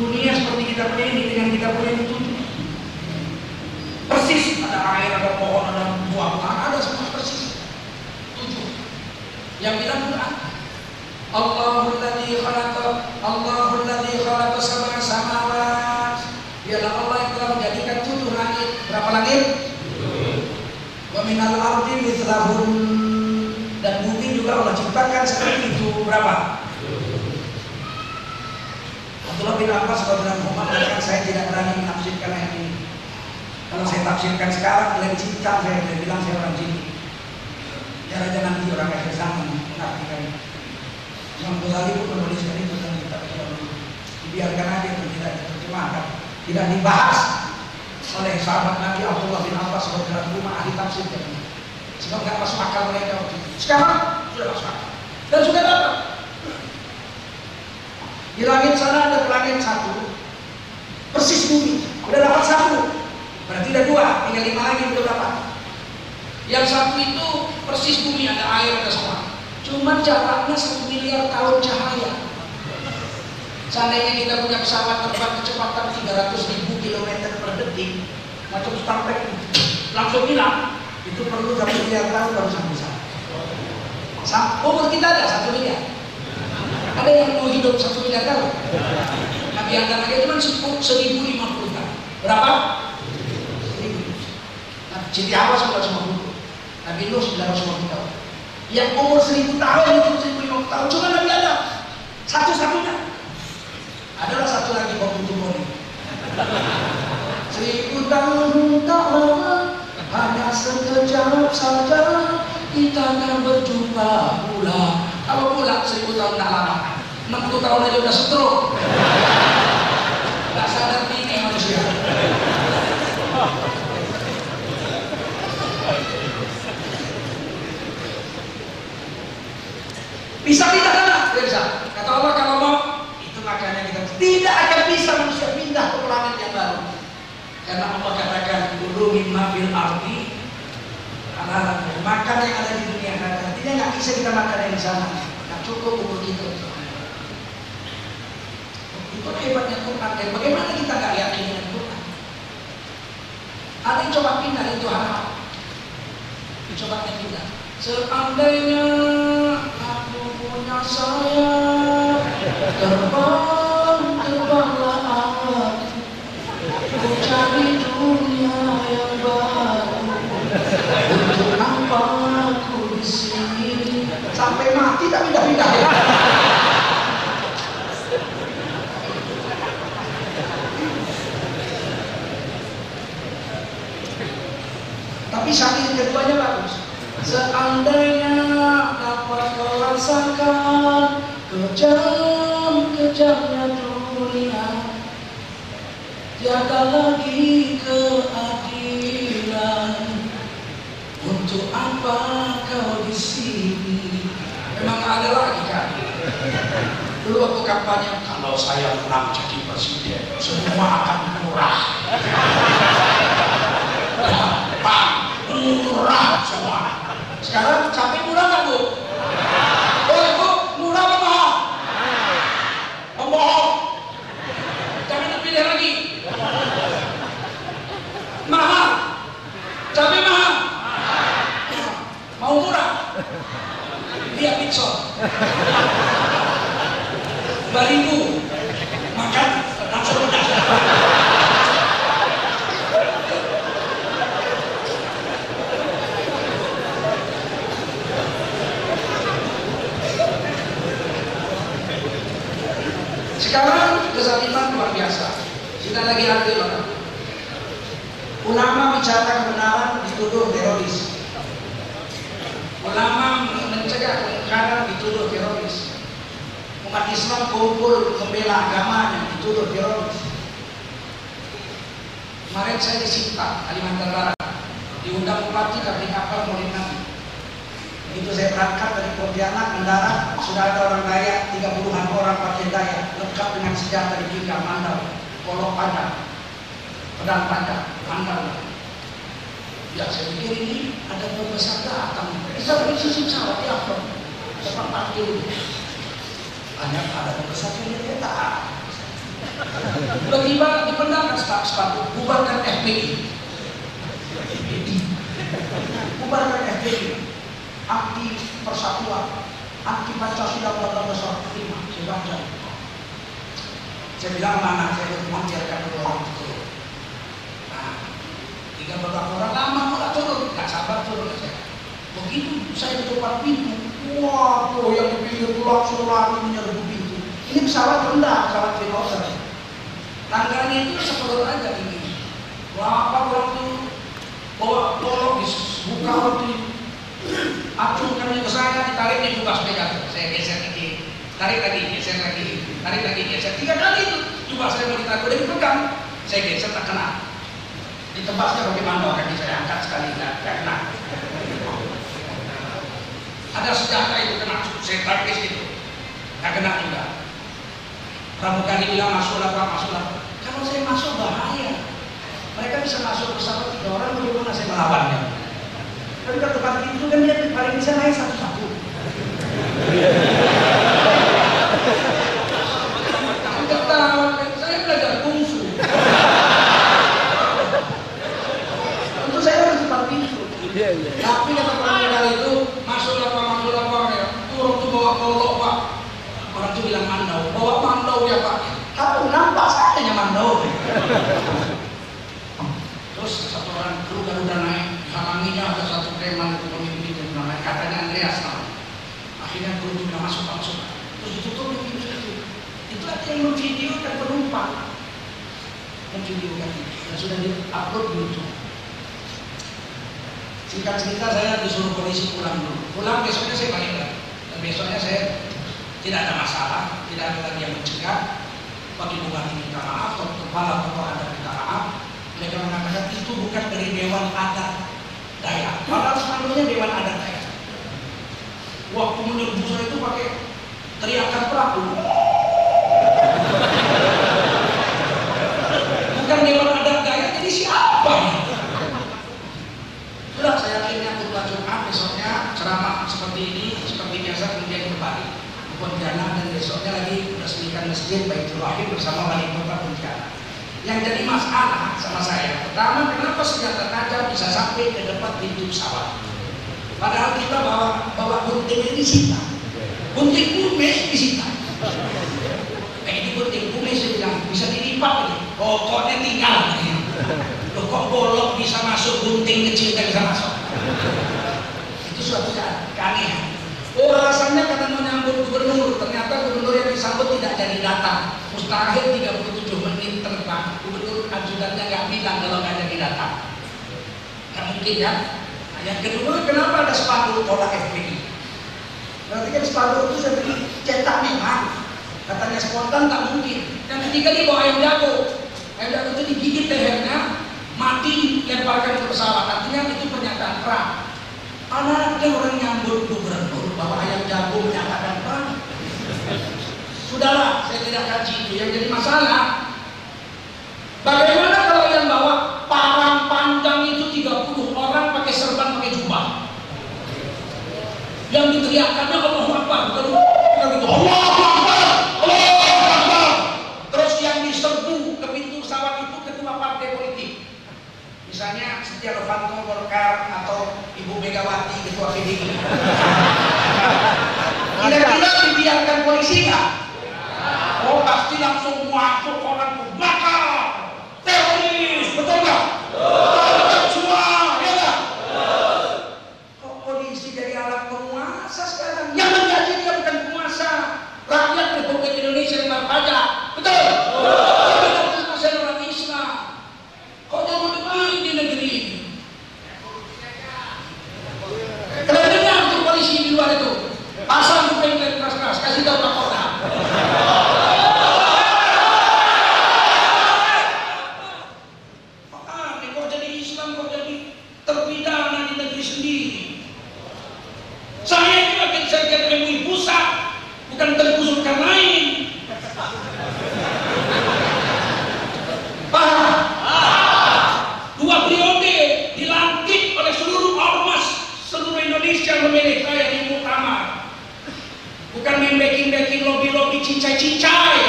Dunia seperti kita punya ini dengan kita punya ini 7. Persis, ada air, ada pohon, ada buah-buahan, ada semua persis. 7. Yang bilang Quran. Allahul ladzi khalaqa sab'a samawat. Dialah Allah yang telah menjadikan 7 langit. Berapa langit? Wa minal ardi mithlahun. Dan bumi juga Allah ciptakan seperti itu. Berapa? Abdullah bin Abbas radhiyallahu anhu mengatakan, saya tidak berani menafsirkan ayat ini. Kalau saya tafsirkan sekarang, kalian cinta saya bilang saya orang jin. Jangan nanti orang kafir sama mengartikan. Imam Ghazali pun menuliskan itu dalam kitab Al-Quran. Dibiarkan aja itu tidak diterjemahkan, tidak dibahas oleh sahabat Nabi Abdullah bin Abbas radhiyallahu anhu ahli tafsir. Sebab nggak masuk akal mereka waktu itu. Sekarang sudah masuk akal dan sudah dapat. Di langit sana ada planet 1 persis bumi, udah dapat 1. Berarti ada 2, tinggal 5 lagi udah dapat. Yang 1 itu persis bumi, ada air, ada semua. Cuman jaraknya 1 miliar tahun cahaya. Seandainya kita punya pesawat terbang kecepatan 300.000 km per detik, macam Starlink langsung hilang, itu perlu 1 miliar tahun baru sampai sana. Umur kita ada 1 miliar. Ada yang mau hidup 1 miliar tahun? Nabi Adam aja cuma 1050 tahun. Berapa? Siti Hawa 950, Nabi Nuh 950 tahun. Yang umur 1000 tahun itu 1050 tahun cuma Nabi Adam. Satu-satunya. Adalah satu lagi Bapak Tumori. 1000 tahun tak lama, hanya sekejap saja kita akan berjumpa pula. Kalau pula 1000 tahun tak lama, 60 tahun aja udah stroke. Gak sadar diri manusia. Bisa pindah sana? Tidak bisa. Kata Allah kalau mau, itu makanya kita tidak akan bisa manusia pindah ke planet yang baru. Karena Allah katakan dulu mimma fil ardi halal, makan yang ada di dunia halal. Artinya nggak bisa kita makan yang di sana. Nggak cukup umur kita. Itu hebatnya Quran. Dan bagaimana kita nggak yakin dengan Quran? Ada yang coba pindah itu haram. Coba pindah. Seandainya aku punya sayap, terbanglah aku, ku cari dunia yang baru. Untuk apa aku di sini? Sampai mati tak pindah-pindah ya. Tapi saking keduanya bagus. Seandainya dapat kau rasakan kejam-kejamnya dunia, tiada lagi keadilan. Untuk apa kau di sini? Memang ada lagi kan? Dulu waktu kampanye, kalau saya menang jadi presiden, semua akan murah. Gampang, murah semua. Sekarang cabai murah nggak Bu? Oh Ibu, murah apa mahal? Pembohong. Jangan dipilih lagi. Mahal. Cabai mahal. Mau murah? Lihat Pitson. 2.000 makan langsung pedas. Sekarang kezaliman luar biasa. Kita lagi adil orang. Ulama bicara kebenaran dituduh teroris. Ulama mencegah kemungkaran dituduh teroris. Umat Islam kumpul membela agamanya dituduh teroris. Kemarin saya di Sinta, Kalimantan Barat, diundang bupati dari kapal Maulid Nabi. Begitu saya berangkat dari Pontianak mendarat, sudah ada orang Dayak, 30-an orang pakai Dayak, lengkap dengan senjata di pinggang, mandau, golok panjang, pedang panjang, mandau. Ya saya pikir ini ada pembesar datang. Bisa bersisi pesawat di Afron, cepat parkir. Banyak ada pembesar yang dia tak. Tiba-tiba dipendangkan sepatu, bubarkan FPI. Bubarkan FPI. Anti persatuan, anti Pancasila pada dasar kelima, saya baca. Saya bilang mana saya mengajarkan orang itu. Nah, 3 beberapa orang lama malah turun, nggak sabar turun saya. Begitu saya di depan pintu, wah, yang di pinggir itu langsung lari menyerbu pintu. Ini pesawat rendah, pesawat helikopter. Tangganya itu sepuluh aja ini. Wah, apa orang itu bawa golok buka roti. Acungkannya ke saya, ditarik di buka sepeda. Saya geser lagi, tarik lagi, geser lagi, tarik lagi, geser. 3 kali itu. Coba saya mau ditarik, udah dipegang. Saya geser tak kena. Ditebasnya bagaimana? Kaki saya angkat sekali, nggak kena. Ada senjata itu kena, saya tarik ke situ, nggak kena juga. Pramugari bilang masuklah Pak, masuklah. Kalau saya masuk bahaya. Mereka bisa masuk bersama 3 orang, bagaimana saya melawannya? Tapi kalau tempat itu kan dia paling bisa naik satu-satu. Ketahuan, saya belajar kungfu. Untuk saya harus tempat pintu. Tapi kata pramugari itu masuklah Pak, ya. Turun tuh bawa golok Pak. Orang itu bilang mandau, bawa mandau ya Pak. Kamu nampak saja mandau. Terus satu orang kru Garuda naik, halanginya ada satu preman itu pemimpin itu namanya katanya Andreas. Akhirnya kru itu bilang masuk. Terus ditutup pintu itu. Itu ada yang memvideo dan penumpang. Memvideo kan dan sudah di-upload di YouTube. Singkat cerita saya disuruh polisi pulang dulu. Pulang besoknya saya balik lagi. Dan besoknya saya tidak ada masalah, tidak ada lagi yang mencegah. Bagi bupati minta maaf, kepala tokoh adat minta maaf. Mereka mengatakan itu bukan dari Dewan Adat Dayak. Padahal sebenarnya Dewan Adat Dayak. Waktu menyerbu saya itu pakai teriakan perahu. Bukan Dewan Adat Dayak, jadi siapa ya? Sudah saya akhirnya khutbah Jumat, besoknya ceramah seperti ini, seperti biasa kemudian kembali ke Pontianak dan besoknya lagi resmikan masjid Baitul Wahid bersama wali kota Pontianak. Yang jadi masalah sama saya, pertama kenapa senjata tajam bisa sampai ke depan pintu pesawat? Padahal kita bawa gunting ini disita, gunting kumis disita. Ini gunting kumis saya bilang bisa dilipat ini, pokoknya tinggal. Loh kok golok bisa masuk, gunting kecil tidak bisa masuk? Itu suatu keanehan. Oh alasannya karena menyambut gubernur, ternyata gubernur yang disambut tidak jadi datang. Mustahil 37 menit terbang, gubernur ajudannya nggak bilang kalau nggak jadi datang. Nggak mungkin ya. Nah, yang kedua, kenapa ada spanduk tolak FPI? Berarti kan spanduk itu sudah dicetak memang. Katanya spontan tak mungkin. Yang ketiga dia bawa ayam jago. Ayam jago itu digigit lehernya, mati lemparkan ke pesawat. Artinya itu pernyataan perang. Ada orang nyambut gubernur bahwa ayam jago menyatakan perang. Sudahlah, saya tidak kaji itu. Yang jadi masalah, bagaimana kalau yang bawa parang panjang itu 30 orang pakai serban, pakai jubah? Yang diteriakannya Allahu Akbar, bukan itu Allahu Akbar, Allahu Akbar. Terus yang diserbu ke pintu pesawat itu ketua partai politik. Misalnya Setia Novanto Golkar atau Ibu Megawati ketua PDI. Kira-kira dibiarkan polisi nggak? Oh pasti langsung masuk orang bakar, teroris, betul nggak? Semua, ya nggak? Kok polisi jadi alat penguasa sekarang? Yang menjadi dia bukan penguasa, rakyat Republik Indonesia yang bayar pajak, betul? Tidak orang Islam. Kok jadi begini di negeri ini? Kalian dengar tuh polisi di luar itu, pasang kuping keras-keras, kasih tahu Kapolda. diri sendiri. Saya itu akan saya MUI pusat, bukan terkusurkan lain. Paham? 2 periode dilantik oleh seluruh ormas seluruh Indonesia memilih saya di muktamar. Bukan main backing lobby cincai-cincai.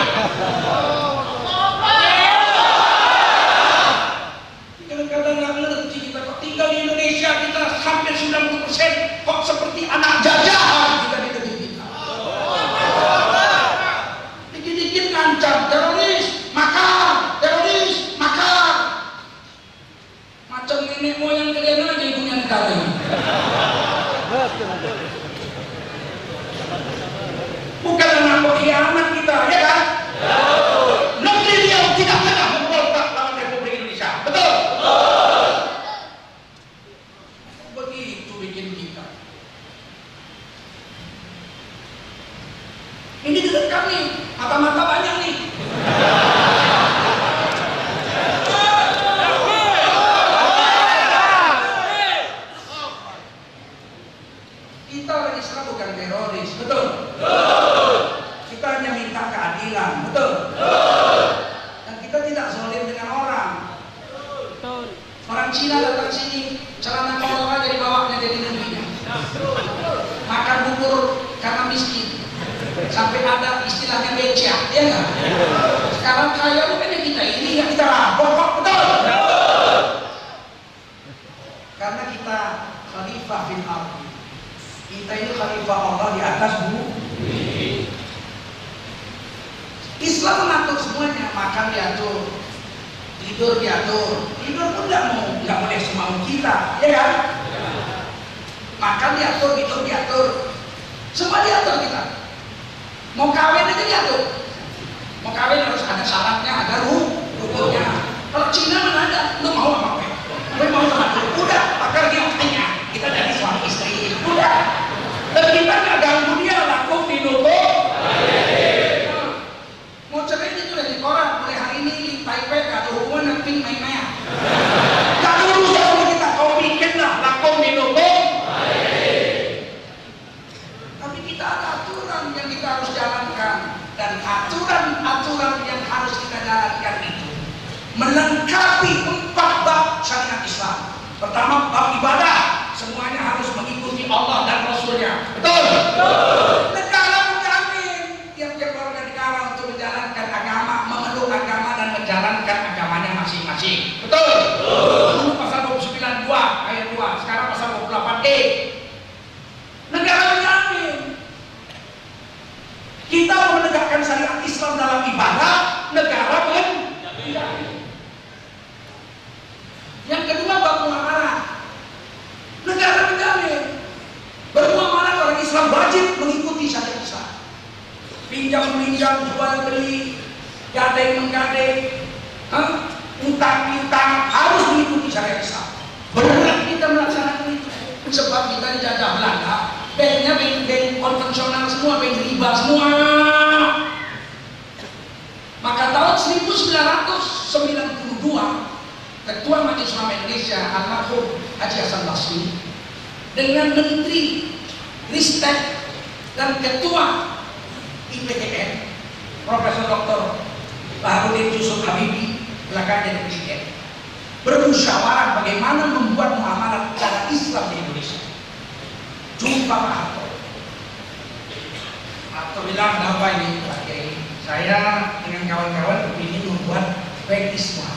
Kadang-kadang nggak ngerti kita kok tinggal di Indonesia kita hampir 90% kok seperti anak jajahan kita di negeri kita. Dikit-dikit ngancam teroris, makar. Macam nenek moyang kalian aja ibunya negara ini. Bukan anak khianat kita, ya kan? Negeri yang tidak pernah memberontak lawan Republik Indonesia, betul? Begitu bikin kita. Ini dekat kami, mata-mata banyak nih. Kita orang Islam bukan teroris, betul? Kita hanya minta keadilan, betul? Dan kita tidak zalim dengan orang. Orang Cina datang sini, celana kolor aja dibawanya dari negerinya. Makan bubur karena miskin. Sampai ada istilahnya becak, ya nggak? Sekarang kaya bukannya kita ini yang kita rampok, betul? Karena kita khalifah fil ardi. Kita ini khalifah Allah di atas bumi. Islam mengatur semuanya, makan diatur, tidur diatur. Tidur pun nggak boleh semau kita, ya kan? Makan diatur, tidur diatur, semua diatur kita. Mau kawin aja diatur. Mau kawin harus ada syaratnya, ada rukunnya. Kalau Cina mana ada, lu mau apa? Lu mau sama lu? Udah, pakar dia tanya. Kita jadi suami istri, udah. Dan kita nggak ganggu dia, laku dinukung. Mau cerai itu udah di koran, mulai hari ini di Taipei gak ada hubungan dengan pink main-main. Gak ada urusan sama kita, kau bikin lah, laku dinukung. Tapi kita ada aturan yang kita harus jalankan, dan aturan yang harus kita jalankan itu melengkapi 4 bab syariat Islam. Pertama, bab ibadah, semuanya harus mengikuti Allah dan Rasulnya. Betul? Negara menjamin tiap-tiap warga negara untuk menjalankan agama, memeluk agama dan menjalankan agamanya masing-masing. Betul? Dulu pasal 29 ayat 2, sekarang pasal 28 negara menjamin. Kita menegakkan syariat Islam dalam ibadah, negara menjamin. Yang kedua, bab muamalah. Negara menjamin bermuamalah orang Islam wajib mengikuti syariat Islam. Pinjam meminjam, jual beli, gadai menggadai, utang piutang harus mengikuti syariat Islam. Berat kita melaksanakan itu. Sebab kita dijajah Belanda, banknya bank konvensional semua, bank riba semua. Maka tahun 1992 Ketua Majelis Ulama Indonesia almarhum Haji Hasan Basri dengan Menteri Ristek dan Ketua IPTN Profesor Dr. Baharudin Yusuf Habibie belakang jadi presiden bermusyawarah bagaimana membuat muamalah cara Islam di Indonesia. Jumpa Pak Harto. Harto bilang, apa ini Pak Kiai? Saya dengan kawan-kawan ingin membuat bank Islam.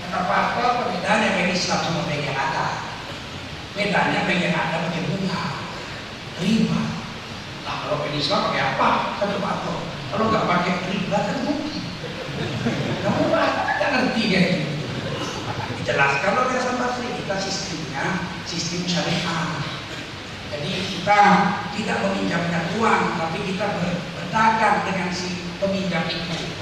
Kata Pak Harto, perbedaannya bank Islam sama bank yang ada. Bedanya bank yang ada pakai bunga, riba. Nah kalau bank Islam pakai apa? Kata Pak Harto, kalau nggak pakai riba kan mungkin. Kamu nggak ngerti ya itu. Dijelaskan oleh Hasan Basri, kita sistemnya sistem syariah. Jadi kita tidak meminjamkan uang, tapi kita berdagang dengan si peminjam itu.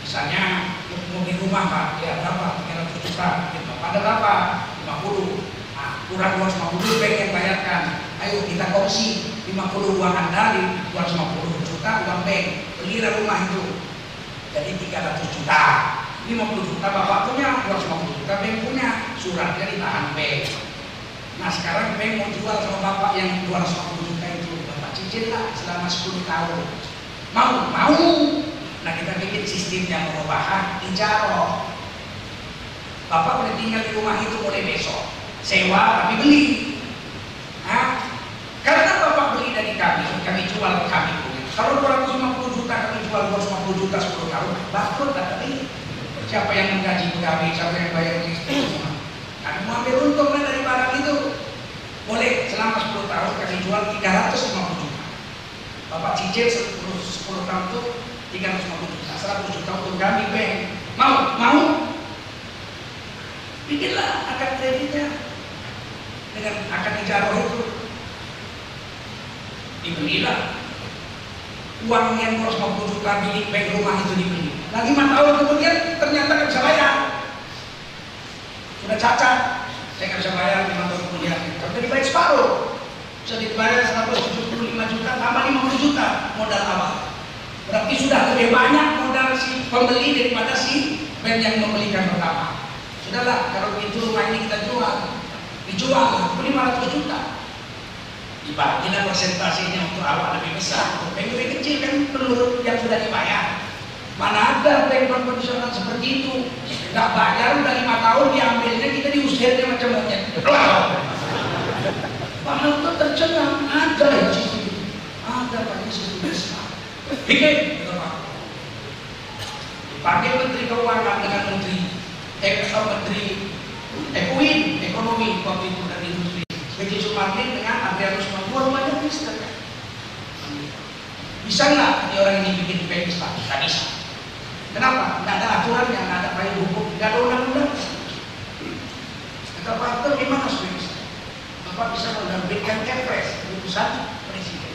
Misalnya mau di rumah Pak, ya berapa? 300 juta. Ada berapa? 50. Nah, kurang 250 bank yang bayarkan. Ayo kita kongsi 50 uang Anda, 250 juta uang bank. Belilah rumah itu. Jadi 300 juta. 50 juta Bapak punya, 250 juta bank punya. Suratnya ditahan bank. sekarang Beng mau jual sama bapak yang 250 juta itu, bapak cicil lah selama 10 tahun. Mau. Nah kita bikin sistemnya perubahan ijaroh. Bapak boleh tinggal di rumah itu mulai besok, sewa tapi beli. Karena bapak beli dari kami jual ke kami punya. Kalau 250 juta kami jual 250 juta 10 tahun, bangkrut tadi. Siapa yang menggaji pegawai, siapa yang bayar listrik semua. Kami mau ambil untungnya dari barang itu. Boleh selama 10 tahun kami jual 350 juta. Bapak cicil 10 tahun itu 350 juta, 100 juta untuk kami Beng. Mau? Bikinlah akad kreditnya dengan akad ijarah itu. Dibelilah uang yang 250 juta milik Beng rumah itu dibeli. Lagi 5 tahun kemudian ternyata nggak bisa bayar. Sudah cacat, saya nggak bisa bayar 5 tahun kemudian. Tapi dibayar separuh. Bisa dibayar 175 juta tambah 50 juta modal awal. Berarti sudah lebih banyak modal si pembeli daripada si Beng yang membelikan pertama. Sudahlah, kalau itu rumah ini kita dijual 500 juta. Dibagilah persentasenya untuk awal lebih besar, untuk Beng lebih kecil kan menurut yang sudah dibayar. Mana ada Beng konvensional seperti itu, nggak bayar udah 5 tahun diambilnya, kita diusirnya macam monyet. Padahal itu tercengang, ada ya sistem itu, ada pakai sistem besar. Bikin, dipakai Menteri Keuangan dengan Menteri Ekonomi waktu itu dan Industri. Begitu Sumarlin dengan Adrianus Mampu banyak Kristen. Bisa nggak ini orang ini bikin Beng Islam? Nggak bisa. Kenapa? Nggak ada aturannya, nggak ada payung hukum, nggak ada undang-undang. Kata Pak Harto gimana Beng Islam? Bapak bisa menerbitkan Kepres keputusan Presiden.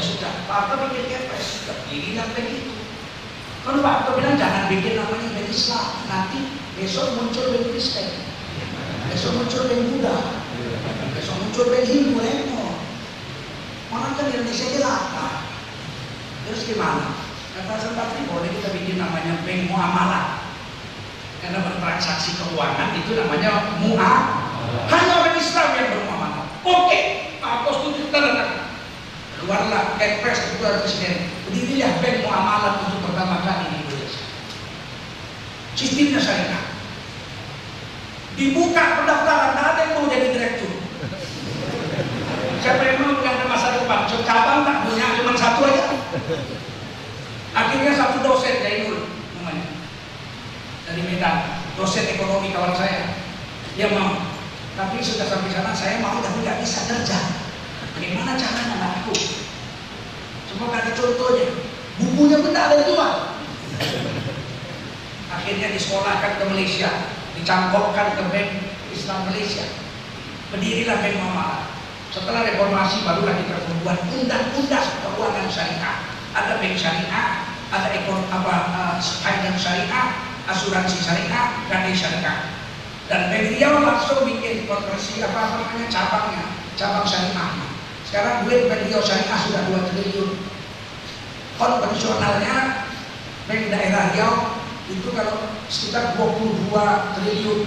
Sudah. Pak Harto bikin Kepres, sudah ini dan begitu. Kalau Pak Harto bilang jangan bikin namanya Beng Islam, nanti besok muncul Beng Kristen, besok muncul Beng Buddha, besok muncul Beng Hindu, orang kan Indonesia jelata. Terus gimana? Kata Sempatri boleh kita bikin namanya Beng Muamalah, karena bertransaksi keuangan itu namanya hanya orang Islam yang bermuamalah. Oke, Pak Harto setuju, tanda tangan. Keluarlah Kepres keputusan Presiden. Berdirilah Beng Muamalah untuk pertama kali di Indonesia. Sistemnya syariah. Dibuka pendaftaran, ada yang mau jadi direktur. Siapa yang mau ada masa depan? Cabang tak punya, cuma satu aja. Akhirnya satu dosen Jainul namanya dari Medan, dosen ekonomi kawan saya. Dia mau, tapi sudah sampai sana saya mau tapi nggak bisa kerja. Bagaimana caranya nggak aku? Cuma kasih contohnya, bukunya pun tak ada jual. Akhirnya disekolahkan ke Malaysia, dicampurkan ke Beng Islam Malaysia. Berdirilah Beng Muamalah. Setelah reformasi barulah kita membuat undang-undang keuangan syariah. Ada bank syariah, ada finance syariah, asuransi syariah, gadai syariah. Dan Beng Riau langsung bikin konversi cabang syariah. Sekarang duit Beng Riau syariah sudah 2 triliun. Konvensionalnya Beng daerah Riau itu kalau sekitar 22 triliun.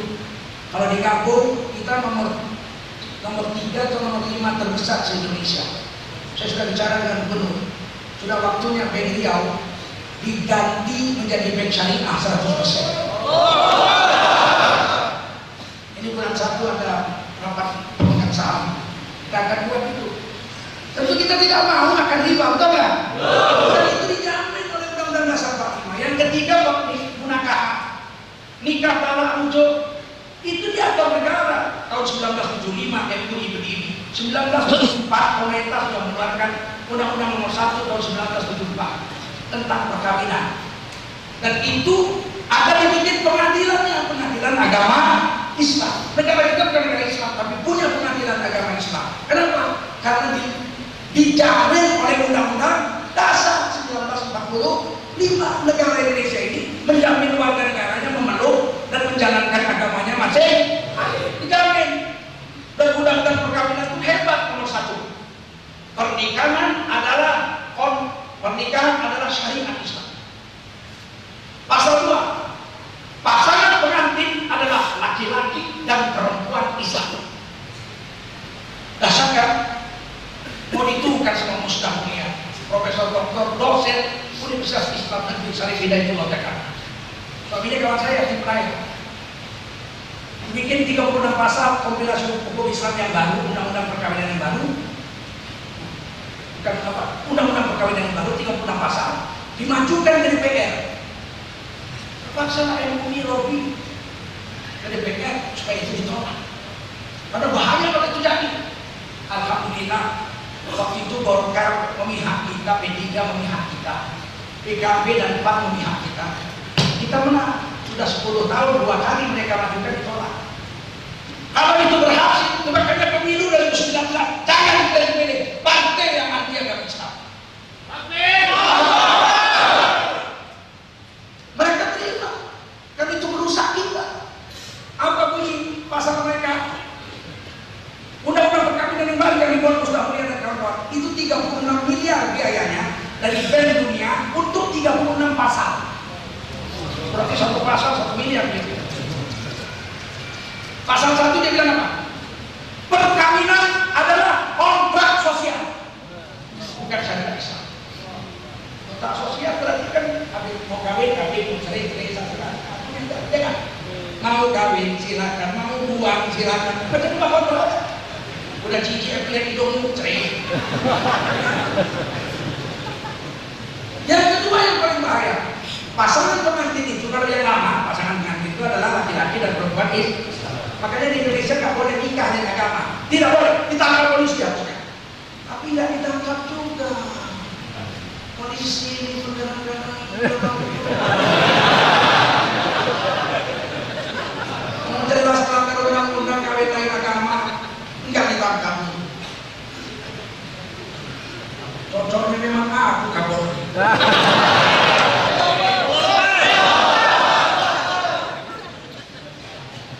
Kalau di kampung kita nomor 3 atau nomor 5 terbesar se-Indonesia. Saya sudah bicara dengan gubernur. Sudah waktunya Beng Riau diganti menjadi bank syariah 100%. Ini bulan 1 ada rapat pemegang saham. Kita akan buat itu. Tentu kita tidak mau akan riba, betul nggak? Dan itu dijamin oleh Undang-Undang Dasar 45. Yang ketiga waktu munakah, nikah talak rujuk itu diatur negara. Tahun 1975 MUI berdiri. 1974 pemerintah sudah mengeluarkan Undang-Undang Nomor 1 tahun 1974 tentang perkawinan. Dan itu ada dibikin pengadilannya, pengadilan agama Islam. Negara itu bukan negara Islam, tapi punya pengadilan agama Islam. Kenapa? Karena dijamin oleh Undang-Undang Dasar 1945. Negara Indonesia ini menjamin warga negaranya memeluk dan menjalankan agamanya masing-masing. Dijamin. Dan undang-undang perkawinan itu hebat nomor 1. Pernikahan adalah syariat Islam. Pasal 2, pasangan pengantin adalah laki-laki dan perempuan Islam. profesor, doktor, dosen Universitas Islam Negeri Syarif Hidayatullah Jakarta. Suaminya kawan saya di Praia. Bikin 36 pasal kompilasi hukum Islam yang baru, undang-undang perkawinan yang baru. Bukan apa? Undang-undang perkawinan yang baru 36 pasal dimajukan dari DPR. Terpaksa MUI lobby dari DPR supaya itu ditolak. Karena bahaya kalau itu jadi. Alhamdulillah waktu itu Golkar memihak kita, P3 memihak kita, PKB dan PAN memihak kita. Kita menang. Sudah 10 tahun 2 kali mereka majukan ditolak. Kalau itu berhasil, makanya pemilu 2019 jangan kita dipilih partai yang anti agama Islam. Mereka terima, kan itu merusak kita. Apa bunyi pasal mereka? Undang-undang perkawinan yang baru yang dibuat Ustaz Mulia dan kawan-kawan itu 36 miliar biayanya dari Bank Dunia untuk 36 pasal. Berarti satu pasal 1 miliar gitu. Pasal 1 dia bilang apa? Perkawinan adalah kontrak sosial, bukan syariat Islam. Kontrak sosial berarti kan mau kawin, mau cerai, satu ya kan? Mau kawin silakan, mau buang silakan. Macam apa kontrak? Udah cici lihat hidungmu cerai. Yang kedua yang paling bahaya, pasangan pengantin itu kalau yang lama, pasangan pengantin itu adalah laki-laki dan perempuan Islam. Makanya di Indonesia nggak boleh nikah dengan agama, tidak boleh, ditangkap polisi harusnya. Tapi nggak ditangkap juga. Polisi itu gara-gara mau jelas melanggar undang-undang kawin lain agama, nggak ditangkap. Cocoknya memang aku kabur.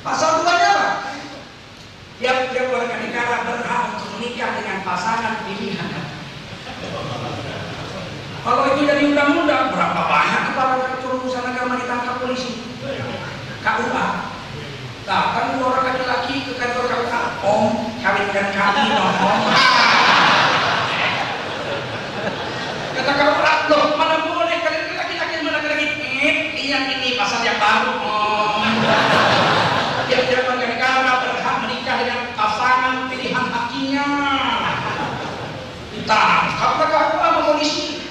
Pasal 2-nya apa? Tiap warga negara berhak untuk menikah dengan pasangan pilihan. Kalau itu jadi undang-undang, berapa banyak kepala urusan agama ditangkap polisi? KUA. Nah, kan orang laki-laki ke kantor KUA, Om, kawinkan kami dong, Om. Kata KUA, loh, mana boleh kalian laki-laki mana lagi? Ini pasal yang baru, Om. Tiap-tiap warga negara berhak menikah dengan pasangan pilihan hakinya. Ditangkap KUA sama polisi.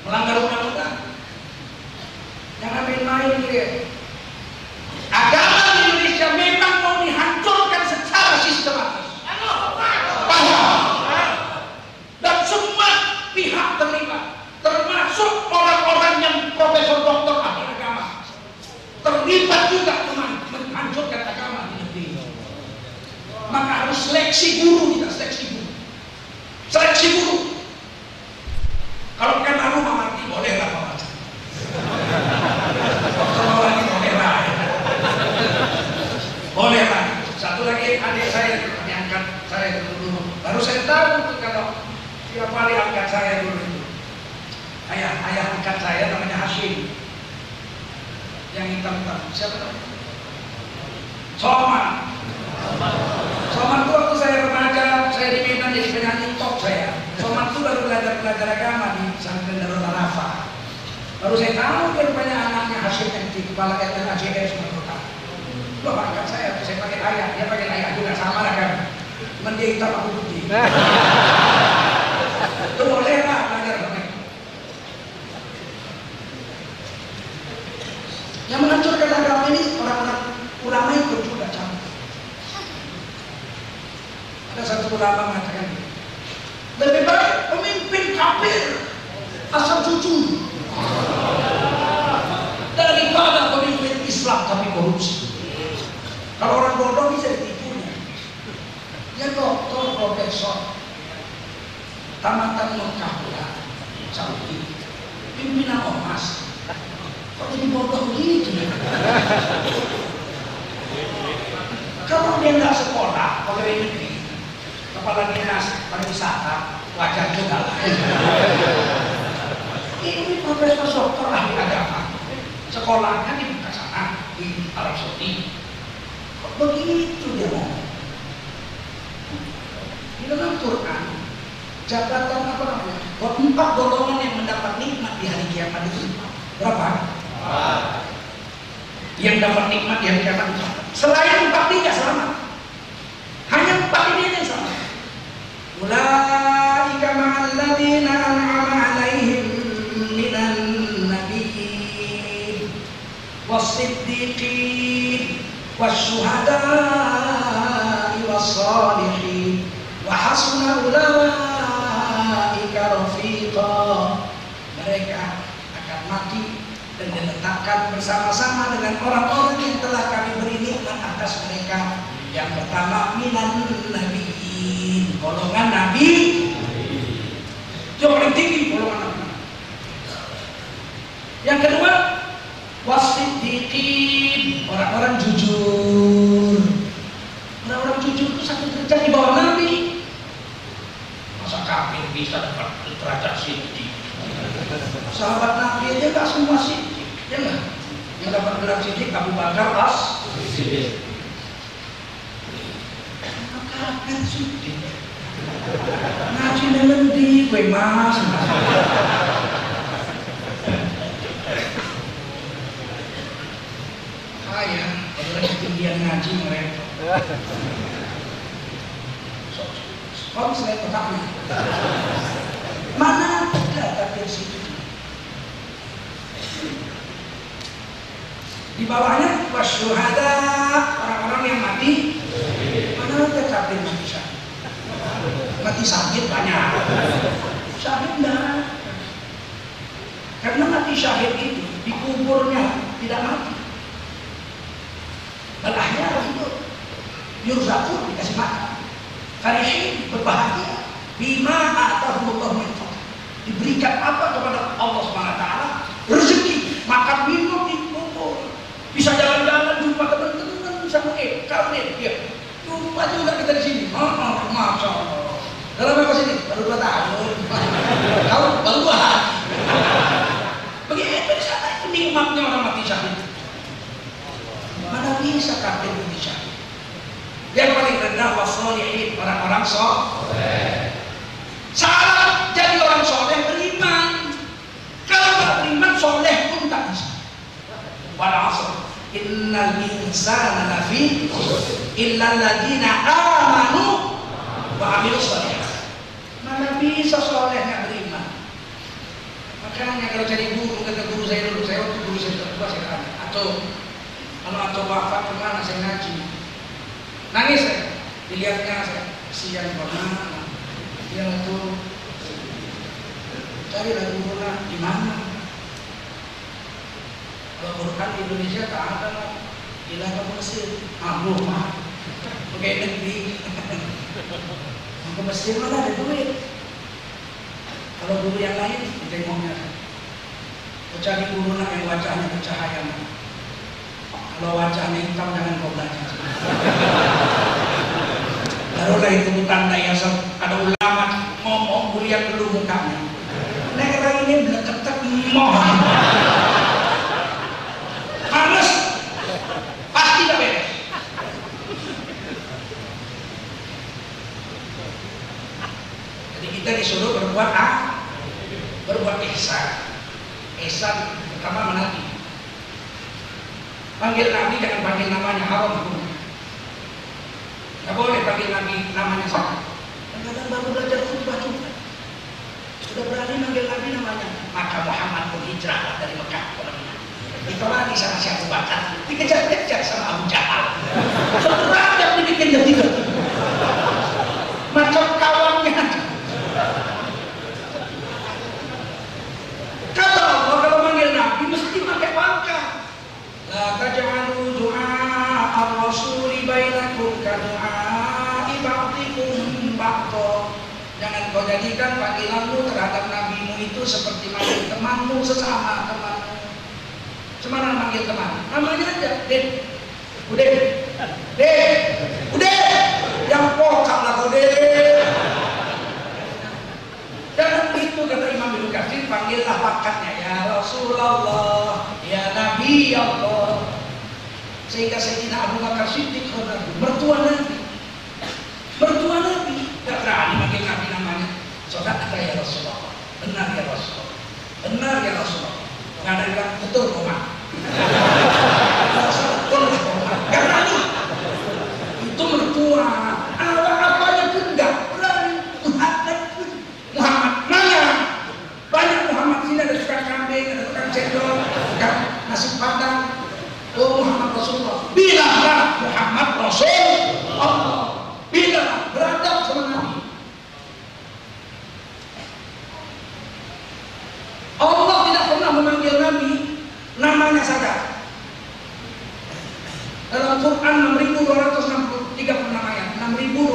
Melanggar undang-undang. Jangan main-main gitu. Agama di Indonesia memang mau dihancurkan secara sistematis. Dan semua pihak terlibat, termasuk orang-orang yang profesor doktor ahli agama, terlibat juga menghancurkan agama di negeri ini. Maka harus seleksi guru, kita seleksi guru. Seleksi guru. Kalau kan aku mengerti, bolehlah membaca. Kalau lagi bolehlah. Bolehlah. Satu lagi adik saya yang angkat saya dulu. Baru saya tahu tuh kalau tiap kali angkat saya dulu itu. Ayah angkat saya namanya Hashim. Yang hitam-hitam. Siapa namanya? Soman. Soman itu waktu saya remaja, saya di Medan jadi penyanyi top saya. Soman itu baru belajar agama di pesantren Darul Arafah. Baru saya tahu dia rupanya anaknya Hashim MT, kepala RNAJR Sumatera. Loh, angkat saya pakai ayah, dia pakai ayah juga sama lah kan. Cuman dia hitam aku putih. Itu boleh lah belajar sama itu. Yang menghancurkan agama ini orang-orang ulama itu juga campur. Ada satu ulama mengatakan, lebih baik pemimpin kafir asal cucu daripada pemimpin Islam tapi korupsi. Kalau orang bodoh bisa ditipunya. Dia doktor, profesor, tamatan Mekah pula, Saudi, pimpinan ormas. Kok jadi bodoh begitu? Kalau dia nggak sekolah, pegawai negeri, kepala dinas pariwisata, wajar juga lah. Ini profesor doktor ahli agama, sekolahnya di sana di Arab Saudi. Kok begitu dia ngomong? Di dalam Quran, jabatan apa namanya? Empat golongan yang mendapat nikmat di hari kiamat itu berapa? Yang dapat nikmat di hari kiamat itu selain empat ini tidak selamat. Hanya empat ini yang selamat. Ulaika ma'al ladzina an'ama 'alaihim minan nabiyyin was-siddiqin wasyuhada'i was-shalihin wa hasuna ulaika rafiqa. Mereka akan mati dan diletakkan bersama-sama dengan orang-orang yang telah kami beri nikmat atas mereka. Yang pertama minan nabiyyin, golongan nabi. Yang paling tinggi golongan nabi. Yang kedua wasiddiqin, orang-orang jujur. Orang-orang jujur itu satu derajat di bawah nabi. Masa kafir bisa dapat derajat siddiq? Sahabat nabi aja gak semua siddiq, ya enggak? Yang dapat gelar siddiq Abu Bakar as-Siddiq. Kafir siddiq. Ngaji nelendi gue mas. Kaya, kalau lagi ketinggian ngaji mereka. Kalau saya kotaknya, mana ada kafir siddiq? Di bawahnya wasyuhada, orang-orang yang mati. Mana ada kafir mati syahid? Mati syahid banyak. Syahid enggak. Karena mati syahid itu di kuburnya tidak mati. Belahnya hidup. Yurzaqun, dikasih makan. Farihin, berbahagia. Bima atahumullah min fadlih. Diberikan apa kepada Allah SWT? Rezeki, makan minum di kubur. Bisa jalan-jalan jumpa teman-teman sama kau ya. Jumpa juga kita di sini. Masya Allah. Dalam berapa sini? Baru 2 tahun. Kau baru 2 hari. Begitu di sana itu nikmatnya orang mati syahid. Mana bisa kafir mati syahid? Yang paling rendah wassalihin, orang-orang soleh. Syarat jadi orang soleh beriman. Kalau tak beriman soleh pun tak bisa. Wal 'asr innal insana lafi illal ladzina amanu wa 'amilus shalihat. Mana bisa soleh nggak beriman? Makanya kalau jadi guru, kata guru saya dulu, saya waktu guru saya tua saya tanya, kalau atau wafat kemana saya ngaji? Nangis saya, dilihatnya saya kesian banget. Dia itu cari lagu Quran di mana? Kalau Quran di Indonesia tak ada, gila ke Mesir, rumah, pakai negeri. Ke Mesir mana ada duit? Kalau guru yang lain, tengoknya. Cari guru yang wajahnya bercahaya. Kalau wajahnya hitam jangan kau belajar. Barulah itu tanda yang ada ulama ngomong lihat dulu mukanya. Negara ini belum mohon. Panas, pasti tak beres. Jadi kita disuruh berbuat ihsan. Ihsan pertama menaati. Panggil Nabi jangan panggil namanya, haram hukumnya. Tidak boleh panggil Nabi namanya sama. Kadang baru belajar khutbah juga sudah berani manggil Nabi namanya. Maka Muhammad pun hijrah dari Mekah ke Madinah. Ditolak sama si Abu Bakar, dikejar-kejar sama Abu Jahal. Sederajat dibikin jadi macam kawannya. Kata Allah kalau manggil Nabi mesti pakai pangkat. La taj'alu du'a ar-rasuli bainakum ka du'a'i ba'dikum ba'da. Jangan kau jadikan panggilanmu terhadap nabimu itu seperti manggil temanmu sesama temanmu. Semana manggil teman? Namanya aja, Ded. Udah. Yang pokak lah kau Ded. Jangan begitu kata Imam Ibnu Katsir, panggillah pakatnya ya Rasulullah, ya Nabi Allah. Sehingga Sayyidina Abu Bakar Siddiq mertua Nabi gak berani manggil Nabi namanya. Saudara kata ya Rasulullah,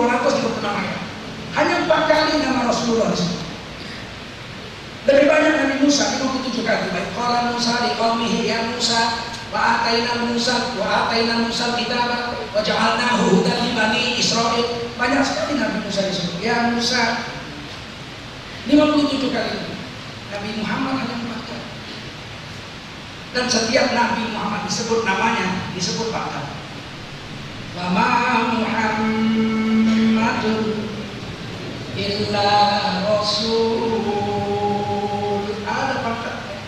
1230 namanya. Hanya 4 kali nama Rasulullah disebut. Lebih banyak Nabi Musa 57 kali. Baik qala Musa liqaumihi ya Musa wa ataina Musa kitaba wa ja'alnahu hudan li bani Israil. Banyak sekali Nabi Musa disebut. Ya Musa 57 kali. Nabi Muhammad hanya 4 kali. Dan setiap Nabi Muhammad disebut namanya, disebut 4 kali. Wa ma Muhammadun illa rasul. Ada pangkatnya.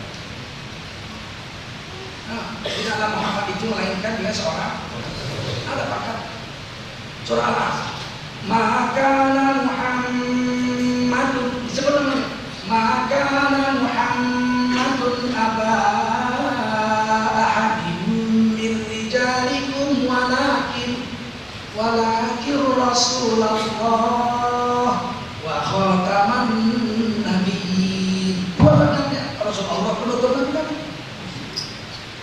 Tidaklah Muhammad itu melainkan dia seorang. Ada pangkat. Surah Al-Asr. Maka Muhammadun disebut namanya. Maka Muhammadun aba ahadin min rijalikum walakin Rasulullah wa khataman nabiyyin. Bukannya Rasulullah penutup nabi.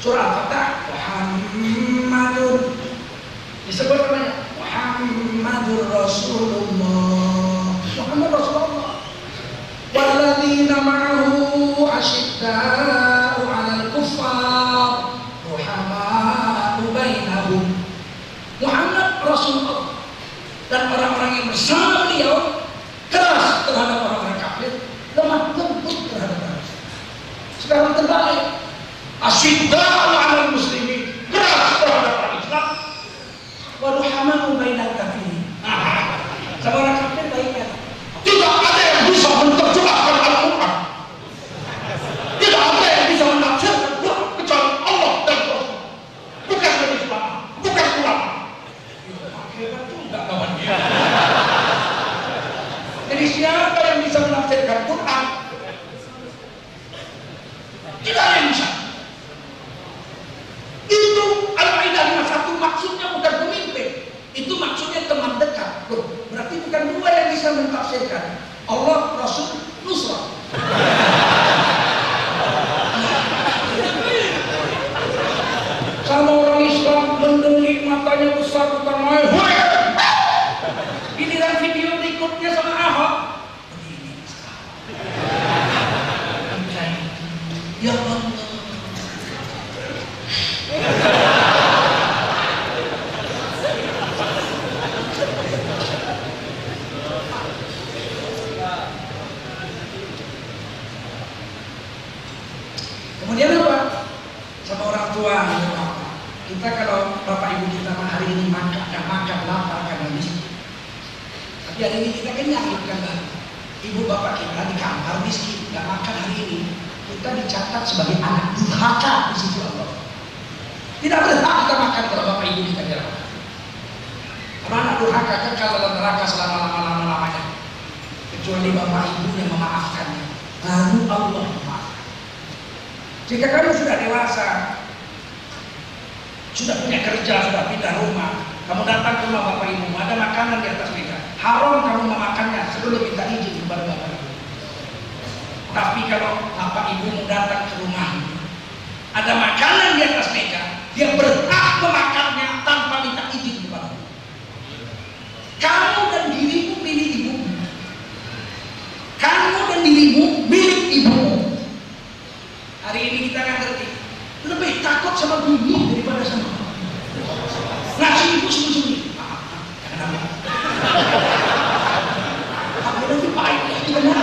Surah Al-Fatah Muhammadun disebut namanya Muhammadur Rasulullah. Muhammad Rasulullah. Walladzina ma'ahu asyidda'u 'alal kuffar ruhama'u bainahum. Muhammad Rasulullah dan orang-orang yang bersama beliau keras terhadap orang-orang kafir, lemah lembut terhadap orang. Sekarang terbalik. Asyidda'u 'alal muslimin, keras terhadap orang Islam. Wa ruhama'u bainal kafirin. Sama orang kafir baiknya. Tidak ada yang bisa menerjemahkan Al-Quran. Tidak ada yang bisa menafsirkan Quran kecuali Allah dan Rasul. Bukan dari Islam, bukan ulama. Akhirnya juga kawannya. Jadi siapa yang bisa menafsirkan Quran? Tidak ada yang bisa. Itu Al-Maidah 51 maksudnya bukan pemimpin. Itu maksudnya teman dekat. Loh, berarti bukan dua yang bisa mentafsirkan. Allah, Rasul, Nusrah. Sama orang Islam mendelik matanya besar bukan main. Giliran video berikutnya sama Ahok. Begini sekarang. Ya Allah. Kemudian apa? Sama orang tua kita kalau bapak ibu kita hari ini makan lapar karena miskin. Tapi hari ini kita kenyang bukan bang. Ibu bapak kita di kamar miskin nggak makan hari ini. Kita dicatat sebagai anak durhaka di sisi Allah. Tidak berhak kita makan kalau bapak ibu kita jarang. Karena anak durhaka kekal dalam neraka selama lamanya. Kecuali bapak ibu yang memaafkannya. Lalu Allah memaafkan. Jika kamu sudah dewasa, sudah punya kerja, sudah pindah rumah, kamu datang ke rumah bapak ibu, ada makanan di atas meja, haram kamu memakannya sebelum minta izin kepada bapak ibu. Tapi kalau bapak ibu datang ke rumah, ada makanan di atas meja, dia berhak memakannya tanpa minta izin kepada ibu. Kamu dan dirimu milik ibumu. Kamu dan dirimu milik ibumu. Hari ini kita nggak ngerti, lebih takut sama bumi daripada sama ngasih ibu sembunyi. Jangan apa? Apa nanti baik ya?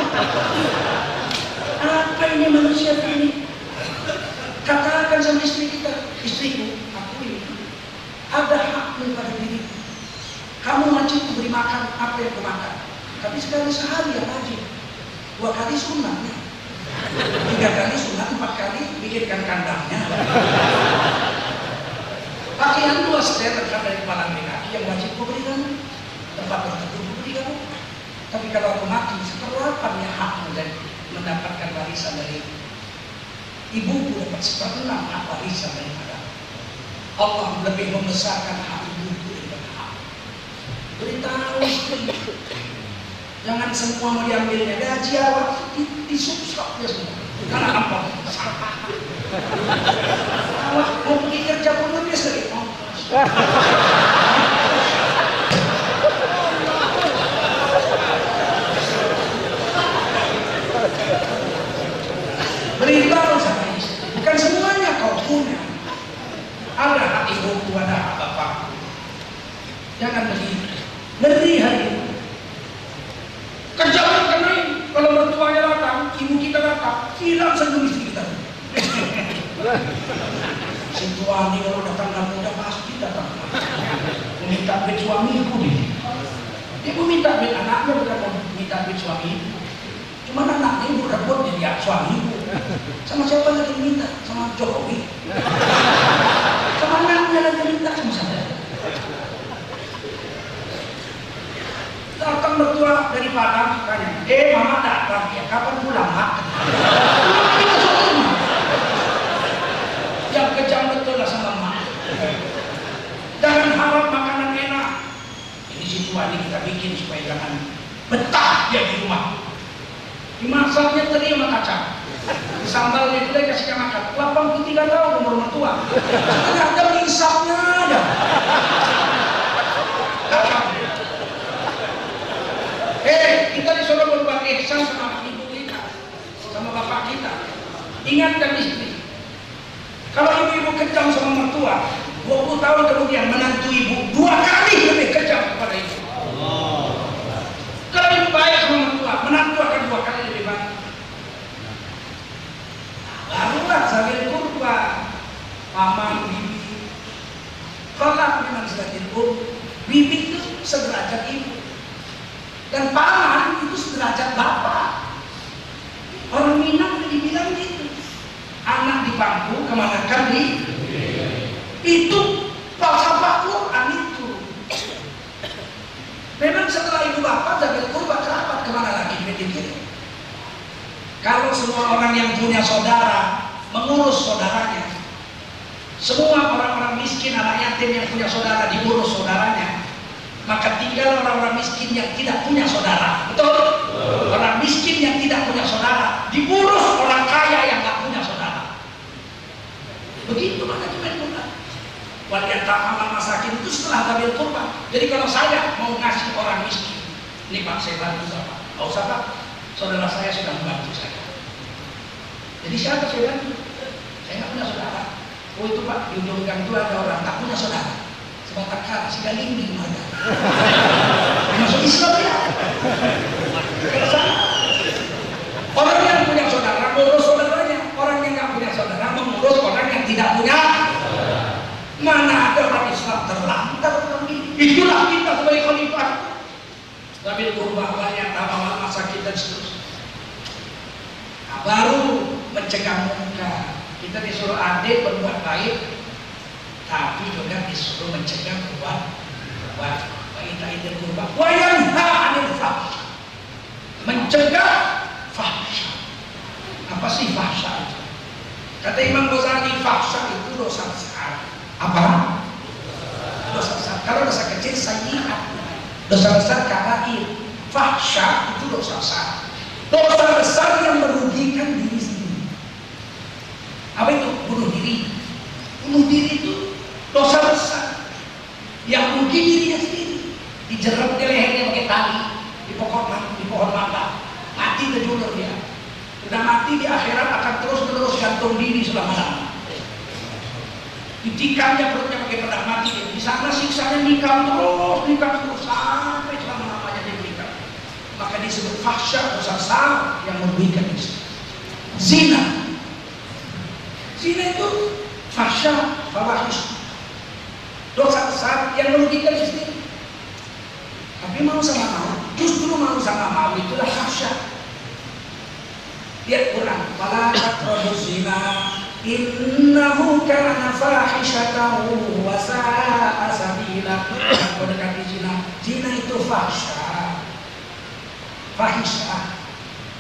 Apa ini manusia ini? Katakan sama istri kita, istriku, aku ini ada hakmu pada diri. Kamu wajib memberi makan apa yang kau makan. Tapi sekali sehari ya wajib. 2 kali sunnahnya. 3 kali sunat, 4 kali bikinkan kandangnya. Pakaian 2 setel terkait dari kepala kaki yang wajib kau berikan. Tempat berteduh kau berikan. Tapi kalau aku mati, seperlapannya hakmu dan mendapatkan warisan dari ibuku dapat 1/6 hak warisan daripada Allah lebih membesarkan hak ibuku daripada hak. Beritahu istri. Jangan semua mau diambilnya gaji awak disubsop ya semua. Karena apa? Awak mau pergi kerja pun lebih sering. hilang senyum istri kita. Si tuani kalau datang muda pasti datang. Meminta duit suamiku nih. Dia mau minta duit anaknya, bukan mau minta duit suami. Cuma anaknya ibu rebut jadi suamiku. Sama siapa lagi minta? Sama Jokowi. Sama anaknya lagi minta sama saya. Datang mertua dari Padang tanya, mama datang ya, kapan pulang mak? Yang kejam betul lah sama mak. Jangan harap makanan enak. Ini situasi kita bikin supaya jangan betah dia di rumah. Dimasaknya teri sama kacang, sambalnya itu dia kasih makan. 83 tahun umur mertua, nggak ada isapnya ada. Kita disuruh berbuat ihsan sama ibu kita, sama bapak kita. Ingatkan istri. Kalau ibu-ibu kejam sama mertua, 20 tahun kemudian menantu ibu 2 kali lebih kejam kepada ibu. Kalau ibu baik sama mertua, menantu akan 2 kali lebih baik. Barulah sabil kurba, paman, bibi. Kalau memang sebagai bibi itu sederajat ibu. Dan paman itu sederajat bapak. Orang Minang dibilang gitu. Anak di bangku kemanakan di itu falsafah Quran itu. Memang setelah ibu bapak Zabil Qurba kerabat kemana lagi pikir. Kalau semua orang yang punya saudara mengurus saudaranya, semua orang-orang miskin anak yatim yang punya saudara diurus saudaranya, maka tinggal orang-orang miskin yang tidak punya saudara. Betul? Orang miskin yang tidak punya saudara diurus orang kaya yang tidak punya saudara. Begitu manajemen Quran. Waliyatama masakin itu setelah Zabil Qurba. Jadi kalau saya mau ngasih orang miskin, ini Pak saya bantu Pak. Nggak usah Pak, saudara saya sudah membantu saya. Jadi siapa saya bantu? Saya nggak punya saudara. Oh itu Pak, di ujung gang itu ada orang tak punya saudara. Sebatak kata si galinggi mereka. Masuk Islam ya. Orang yang punya saudara mengurus saudaranya, orang yang nggak punya saudara mengurus orang yang tidak punya. Mana ada orang Islam terlantar begini? Itulah kita sebagai khalifah. Zabil Qurba banyak tawamal masakin dan seterusnya. Nah, baru mencegah munkar. Kita disuruh adik berbuat baik, tapi juga disuruh mencegah berbuat baik. Baik Qurba. Wa yanha 'anil fahsya. Mencegah fahsya. Apa sih fahsya itu? Kata Imam Ghazali, fahsya itu dosa besar. Apa? Dosa besar. Kalau dosa kecil sayyi'at. Dosa besar kabair. Fahsya itu dosa besar. Dosa besar yang merugikan diri sendiri. Apa itu? Bunuh diri. Bunuh diri itu dosa besar yang merugi dirinya sendiri. Dijerat di lehernya pakai tali, di pohon mangga, mati terjulur dia. Sudah mati di akhirat akan terus gantung diri selama-lamanya. Ditikamnya perutnya pakai pedang mati. Di sana siksanya nikam terus sampai selama-lamanya dia nikam. Maka disebut fahsya, dosa besar yang merugikan istri. Zina itu fahsya, fawahish, dosa besar yang merugikan istri. Tapi mau sama mau, justru mau sama mau itulah fahsya. Lihat Quran, wala taqrabuz zina innahu kana fahishatan wa sa'a sabila. Kalau dekati zina, zina itu fahsya, fahisha,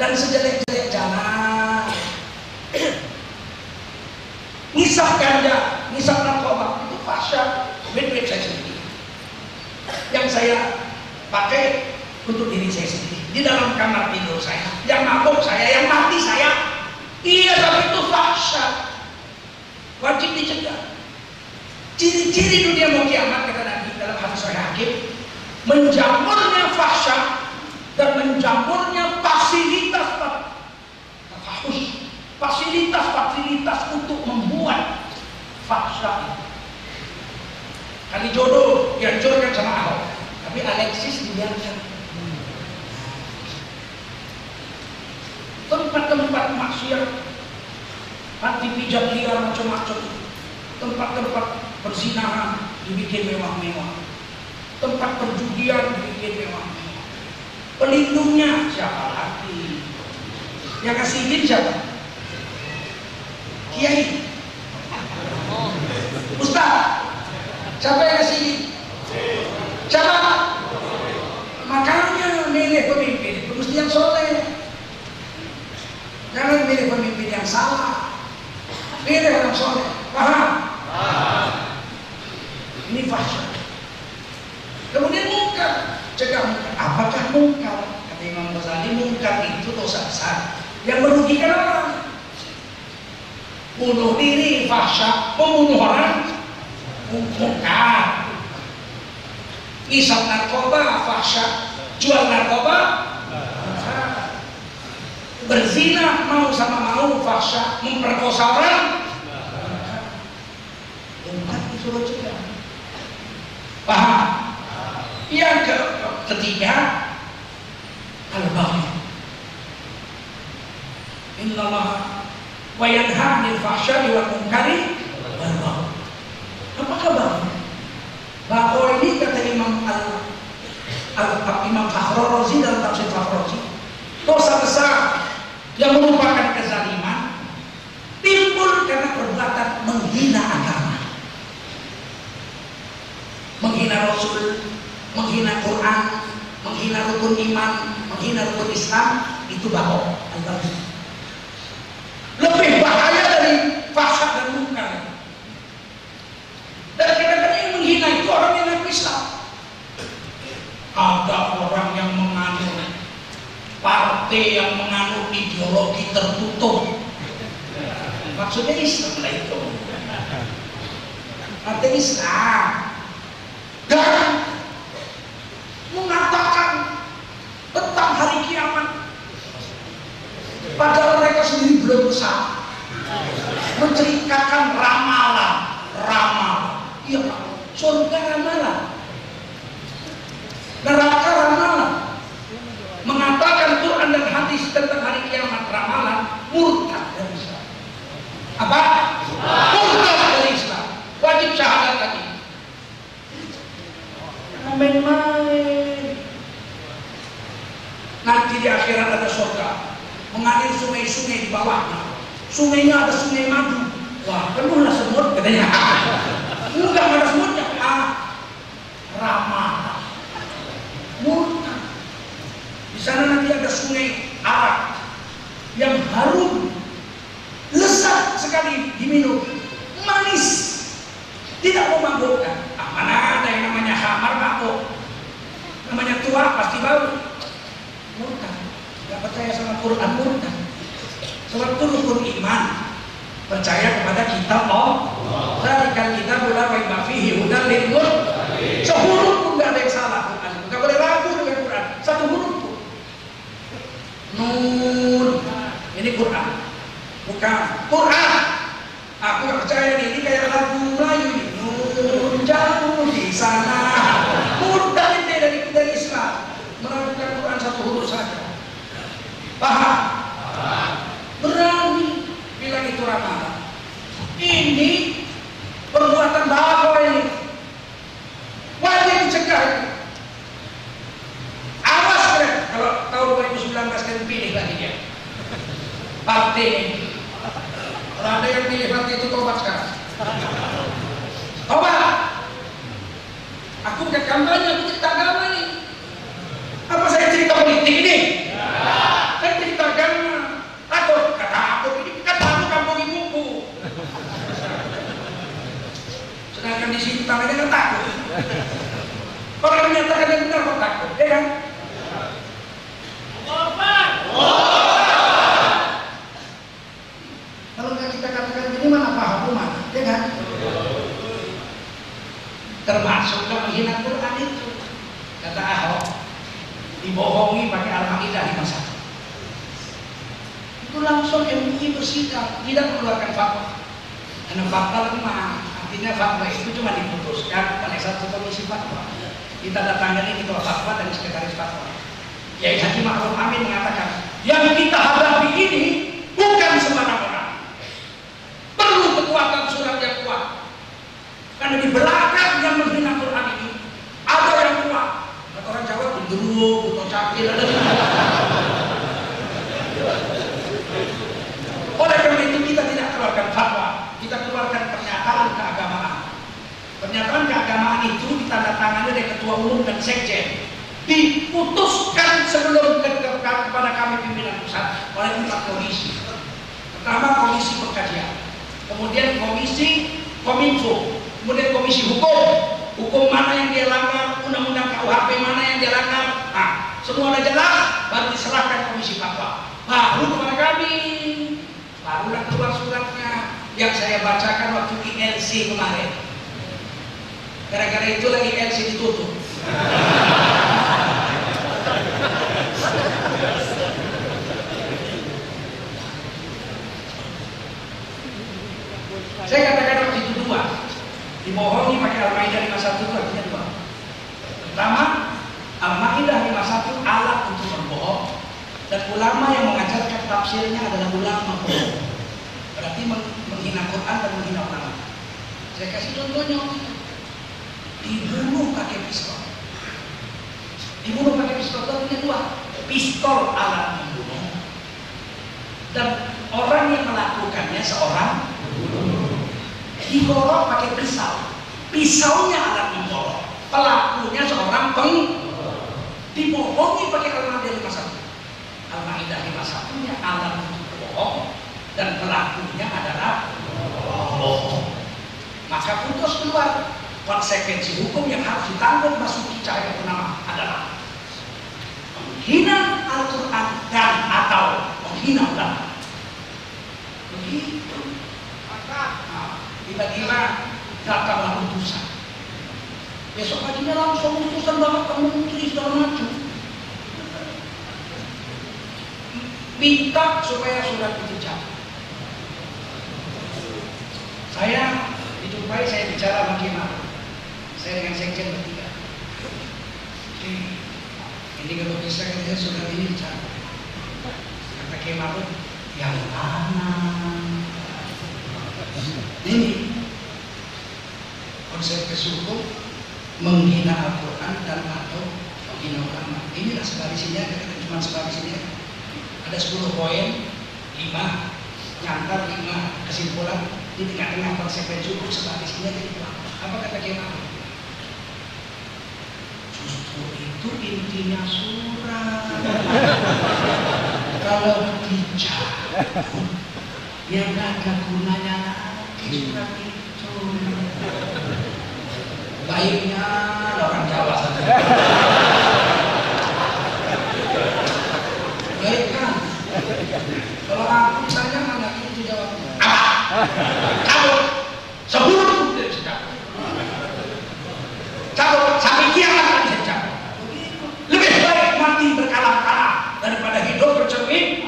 dan sejelek-jelek jalan. Ngisap ganja, ngisap narkoba itu fahsya. Duit saya sendiri yang saya pakai untuk diri saya sendiri di dalam kamar tidur saya, yang mabuk saya, yang mati saya. Iya, tapi itu fahsya, wajib dicegah. Ciri-ciri dunia mau kiamat kata Nabi dalam hadis Sahih Hakim, menjamurnya fahsya dan menjamurnya fasilitas untuk membuat fahsya. Kali jodoh dihancurkan sama Ahok, tapi Alexis dibiarkan. Tempat-tempat maksiat, hati pijat liar macam-macam, tempat-tempat perzinahan dibikin mewah-mewah, tempat perjudian dibikin mewah-mewah. Pelindungnya siapa lagi? Yang kasih izin siapa? Kiai, Ustaz. Siapa yang kasih izin? Siapa? Makanya milih pemimpin itu mesti yang soleh. Jangan milih pemimpin yang salah. Pilih orang soleh. Paham? Ini fahsyat. Kemudian mungkar, cegah mungkar. Apakah mungkar? Kata Imam Ghazali, mungkar itu dosa besar yang merugikan orang. Bunuh diri fahsyat, membunuh orang mungkar. Isap narkoba fahsyat, jual narkoba fahsyat. Berzina mau sama mau fahsyat, memperkosa orang mungkar, disuruh cegah. Paham? Yang ketiga, al-baghi. Innallaha wa yanha 'anil fahsya'i wal munkari wal baghi. Apakah baghi? Baghi ini kata Imam Fakhrul Razi dalam tafsir Fakhrul Razi, dosa besar yang merupakan kezaliman timbul karena perbuatan menghina agama, menghina Rasul, menghina Quran, menghina rukun iman, menghina rukun Islam. Itu baghi. Lebih bahaya dari fahsyat dan munkar. Dan kadang-kadang yang menghina itu orang yang ngaku Islam. Ada orang yang menganut partai, yang menganut ideologi tertutup. Maksudnya Islam lah itu. Partai Islam. Dan mengatakan tentang hari kiamat. Padahal mereka sendiri belum berusaha menceritakan ramalan. Iya Pak, surga ramalan, neraka ramalan, mengatakan Quran dan hadis tentang hari kiamat ramalan, murtad dari Islam. Apa? Murtad dari Islam, wajib syahadat lagi. Main-main. Nanti di akhirat ada surga, mengalir sungai-sungai di bawahnya. Sungainya ada sungai madu. Wah, penuhlah semut katanya. Enggak ada semutnya. Ramalan. Murtad. Di sana nanti ada sungai arak yang harum, lezat sekali diminum, manis, tidak memabukkan. Mana ada yang namanya khamar mabuk, namanya tua pasti bau. Murtad. Gak percaya sama Quran, murtad. Sebab itu rukun iman, percaya kepada kitab Allah. Zalikal kitabul la raiba fihi hudan lil muttaqin. Sehuruf pun tidak ada yang salah Quran. Enggak boleh ragu dengan Quran. Satu huruf pun. Nun. Ini Quran. Bukan Quran. Aku nggak percaya ini kayak lagu Melayu ini. Nun jauh di sana. Murtad dari Islam. Meragukan Quran satu huruf saja. Paham? Berani bilang itu ramalan. Ini perbuatan bapak ini wajib dicegah. Awas kalian kalau tahun 2019 kalian pilih lagi dia partai ini. Kalau ada yang pilih partai itu, tobat sekarang. Tobat. Aku bukan kampanye, aku cerita agama nih. Apa saya cerita politik ini? Saya cerita agama. Takut, kata ini kan baru kampung ibuku. Sedangkan di sini tangannya kan takut. Orang menyatakan yang benar kok takut, ya kan? Kalau nggak kita katakan ini mana paham mana, ya kan? Termasuk menghina Quran itu. Kata Ahok, dibohongi pakai Al-Maidah 51. Itu langsung MUI bersikap, tidak mengeluarkan fatwa. Karena fatwa lemah, artinya fatwa itu cuma diputuskan oleh satu komisi fatwa. Kita datangkan ketua fatwa dan sekretaris fatwa. Yai Haji Ma'ruf Amin mengatakan, yang kita hadapi ini bukan butuh cakil, ada semua. Oleh karena itu kita tidak keluarkan fatwa, kita keluarkan pernyataan keagamaan. Pernyataan keagamaan itu ditandatangani oleh ketua umum dan sekjen, diputuskan sebelum kepada kami pimpinan pusat oleh 4 komisi. Pertama komisi pengkajian, kemudian komisi kominfo, kemudian komisi hukum mana yang dia langgar, undang-undang KUHP mana yang dia langgar. Nah, semua sudah jelas, baru diserahkan komisi fatwa, baru kepada kami, barulah keluar suratnya yang saya bacakan waktu ILC kemarin. Gara-gara itu lagi ILC ditutup. Saya katakan waktu itu 2, dibohongi pakai Al-Maidah 51 itu artinya 2. Pertama, Al-Maidah 51 alat untuk berbohong, dan ulama yang mengajarkan tafsirnya adalah ulama bohong. Berarti menghina Quran dan menghina ulama. Saya kasih contohnya waktu itu. Dibunuh pakai pistol. Dibunuh pakai pistol itu artinya 2. Pistol alat membunuh, dan orang yang melakukannya seorang digorok pakai pisau. Pisaunya alat menggorok, pelakunya seorang dibohongi pakai Al-Maidah 51. Al-Maidah 51-nya alat untuk berbohong, dan pelakunya adalah bohong. Maka putus keluar konsekuensi hukum yang harus ditanggung Basuki Cahayapurnama adalah menghina Al-Quran dan atau menghina ulama. Begitu. Tiba-tiba datanglah utusan. Besok paginya langsung utusan banget ke menteri segala macam. Minta supaya surat itu jatuh. Saya dijumpai, saya bicara bagaimana. Saya dengan sekjen bertiga. Ini kalau bisa kita surat ini bicara. Kata Kemal, yang mana? Ini konsep hukum menghina Al-Quran dan atau menghina ulama. Inilah sebarisinya, cuma sebarisinya. Ada 10 poin, 5 nyantar, 5 kesimpulan. Di tengah-tengah konsekuensi hukum sebarisinya jadi apa kata Kemal? Justru itu intinya surat. Kalau dicabut, ya nggak ada gunanya lagi surat itu. Baiknya orang Jawa saja. Baik kan? Kalau aku misalnya nggak itu jawabnya. Apa? Cabut. Sebelum tidak bisa cabut. Cabut sampai kiamat tidak bisa cabut. Lebih baik mati berkala-kala daripada hidup bercermin.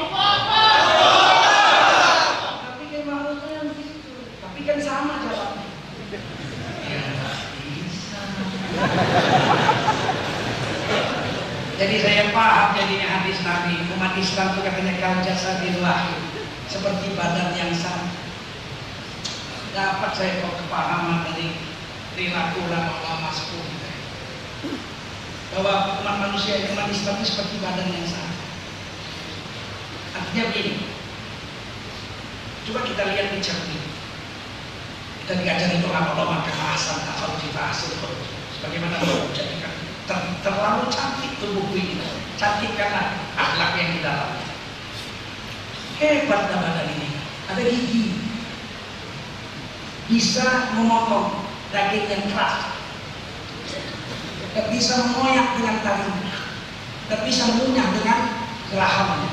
Tapi kayak malunya yang gitu. Tapi kan sama jawabnya. Ya nggak bisa. Jadi saya paham jadinya hadis Nabi. Umat Islam itu katanya kal jasadil wahid, seperti badan yang sama. Dapat saya kok kepahaman dari perilaku ulama-ulama sepuh bahwa umat manusia, umat Islam itu seperti badan yang sama. Artinya begini, coba kita lihat di cermin. Kita diajari ulama-ulama kekhasan atau hasil sebagaimana Allah menjadikan terlalu cantik tubuh ini, cantik karena akhlak yang di dalamnya. Hebat badan ini, ada gigi, bisa memotong daging yang keras, dan bisa mengoyak dengan taringnya, dan bisa mengunyah dengan gerahamnya.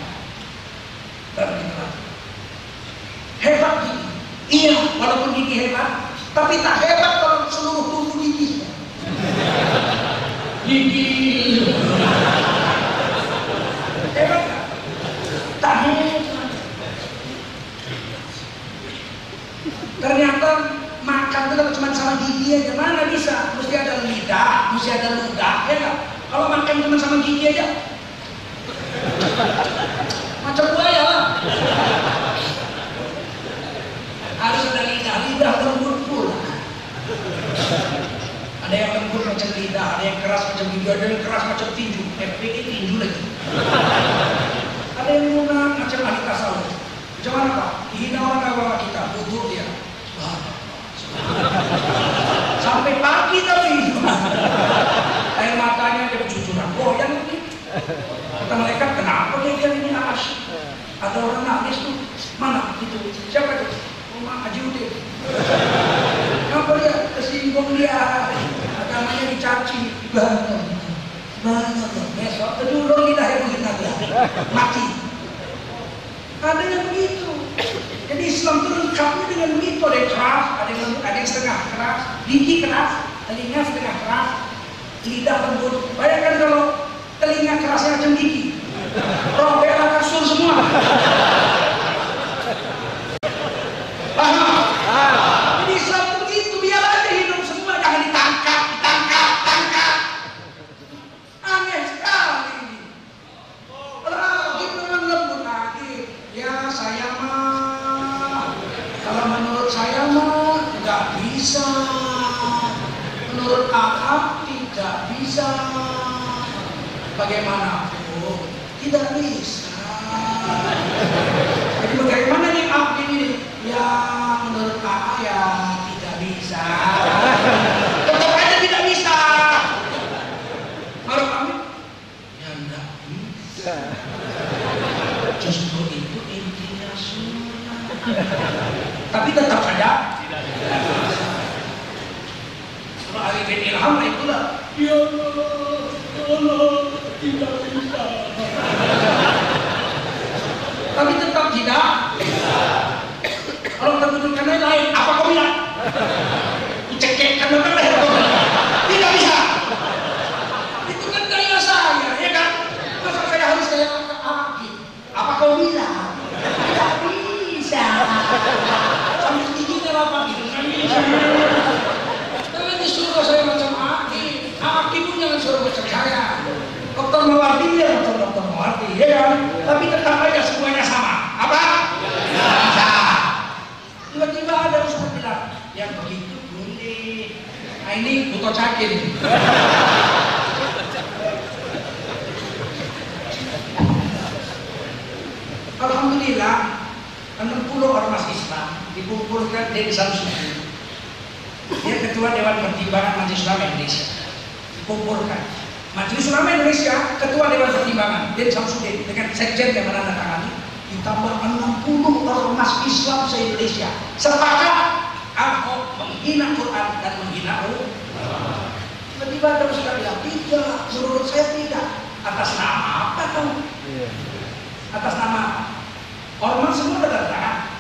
Hebat gigi, iya, walaupun gigi hebat, tapi tak hebat kalau seluruh tubuh gigi. Gigi hebat kan? Tak hebat. Ternyata makan itu kalau cuma sama gigi aja mana bisa? Mesti ada lidah, mesti ada ludah, ya kan? Kalau makan cuma sama gigi aja, macam buaya lah. Harus ada lidah lembut pula. Ada yang lembut macam lidah, ada yang keras macam gigi, ada yang keras macam tinju. bikin tinju lagi. Ada yang lunak macam ahli tasawuf. Macam mana Pak? Dihina orang agama kita, butuh dia. Sampai pagi tapi air matanya dia bercucuran. Goyang lagi. Kata malaikat, kenapa dia ini asyik? Ada orang nangis tuh. Mana itu? Siapa itu? Rumah Haji Udin. Kenapa dia tersinggung dia? Agamanya dicaci. Banget. Besok kedulur kita yang kita mati. Ada yang begitu. Jadi Islam itu lengkapnya dengan begitu. Ada yang keras, ada yang setengah keras, gigi keras, telinga setengah keras, lidah lembut. Bayangkan kalau telinga kerasnya macam gigi, robeklah kasur semua. Paham? Jadi Islam itu begitu, biar aja hidup semua, jangan ditangkap. Aneh sekali. Lagi memang lembut lagi. Ya saya mah, kalau menurut saya mah nggak bisa. Menurut akak tidak bisa. Bagaimanapun tidak bisa. Jadi bagaimana nih abdi ini? Ya menurut kakak ya tidak bisa. Tetap aja tidak bisa. Kalau kami ya enggak bisa. Justru itu intinya sunnah. Tapi tetap saja tidak bisa. Kalau Arifin Ilham itulah ya Allah tidak bisa. Tapi tetap tidak bisa. Kalau tertuturkan lain, apa kau bilang? Cekek kan benar tidak bisa. Itu kan gaya saya, ya kan? Masa saya harus kayak Aki? Apa kau bilang? Tidak bisa. Sampai giginya apa gitu? Tidak bisa. Jangan disuruh saya macam Aki. Aki pun jangan suruh macam saya. Dokter Mawardi ya macam Dokter Mawardi, ya kan? Tapi tetap aja semuanya sama. Apa? Bisa. Tiba-tiba ada ustaz bilang, yang begitu boleh. Nah ini butuh cakin. Alhamdulillah 60 ormas Islam dikumpulkan di Samsudin. Dia ketua Dewan Pertimbangan Majelis Ulama Indonesia. Dikumpulkan. Majelis Ulama Indonesia, ketua Dewan Pertimbangan Den Samsudin dengan sekjen yang menandatangani, ditambah 60 ormas Islam se-Indonesia sepakat Ahok menghina Quran dan menghina ulama. Tiba-tiba ada ustaz bilang, tidak, menurut saya tidak. Atas nama apa kamu? Atas nama ormas semua datang.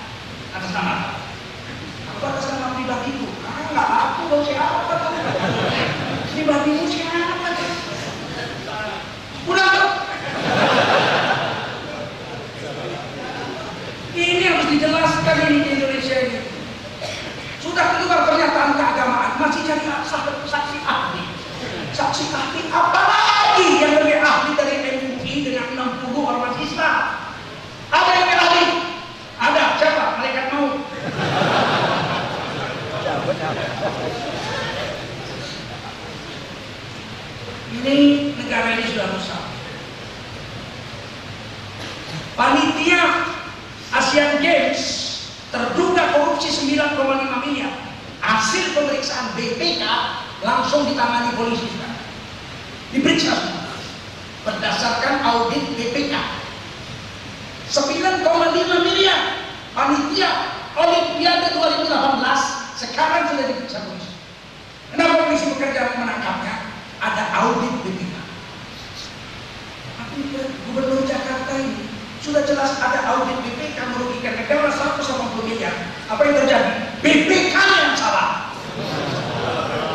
Atas nama apa? Aku atas nama pribadiku. Enggak aku, kau siapa kamu? Pribadimu siapa? Udah tuh. Ini harus dijelaskan ini di Indonesia ini. Sudah keluar pernyataan keagamaan, masih cari saksi ahli. Saksi ahli apa lagi yang lebih ahli dari MUI dengan 60 ormas Islam? Ada yang lebih ahli? Ada, siapa? Malaikat maut. Ini negara ini sudah rusak. Panitia Asian Games terduga korupsi 9,5 miliar. Hasil pemeriksaan BPK langsung ditangani polisi sekarang. Diperiksa semua. Berdasarkan audit BPK 9,5 miliar. Panitia Olimpiade 2018 sekarang sudah diperiksa polisi. Kenapa polisi bekerja menangkapnya? Ada audit BPK. Tapi Gubernur Jakarta ini sudah jelas ada audit BPK merugikan negara 180 miliar. Apa yang terjadi? BPK yang salah.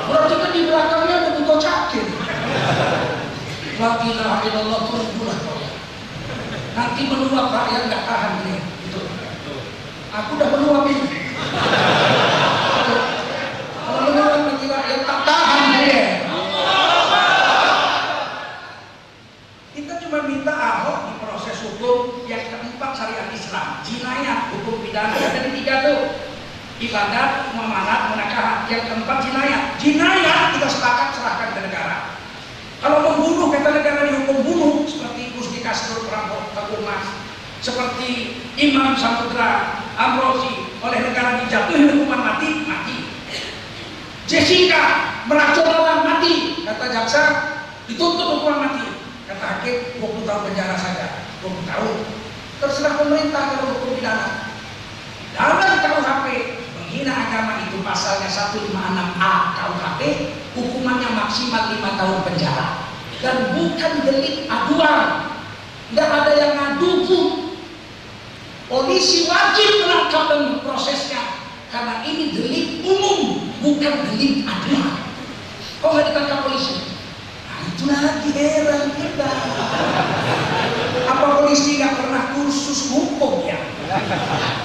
Berarti kan di belakangnya ada butuh cakin. La ilaha illallah turbulah. Nanti meluap rakyat nggak tahan nih. Itu. Aku udah meluap ini. Kalau meluap nanti rakyat tak tahan dia. Kita cuma minta Ahok diproses hukum. Yang keempat syariat Islam, jinayah, hukum pidana. Ada 3 tuh. Ibadat, muamalah, munakahat. Yang keempat jinayah. Jinayah kita sepakat serahkan ke negara. Kalau membunuh kata negara dihukum pembunuh seperti Gusti Castro perampok tabung emas, seperti Imam Samudra Amrozi oleh negara dijatuhi hukuman mati, mati. Jessica meracun orang, mati. Kata jaksa dituntut hukuman mati. Kata hakim 20 tahun penjara saja, 20 tahun. Terserah pemerintah kalau hukum pidana. Dalam KUHP menghina agama itu pasalnya 156A KUHP, hukumannya maksimal 5 tahun penjara. Dan bukan delik aduan, tidak ada yang ngadu pun. Polisi wajib menangkap dan memprosesnya karena ini delik umum, bukan delik aduan. Kok nggak ditangkap polisi? Nah, itu lagi heran kita. Apa polisi nggak pernah kursus hukum ya?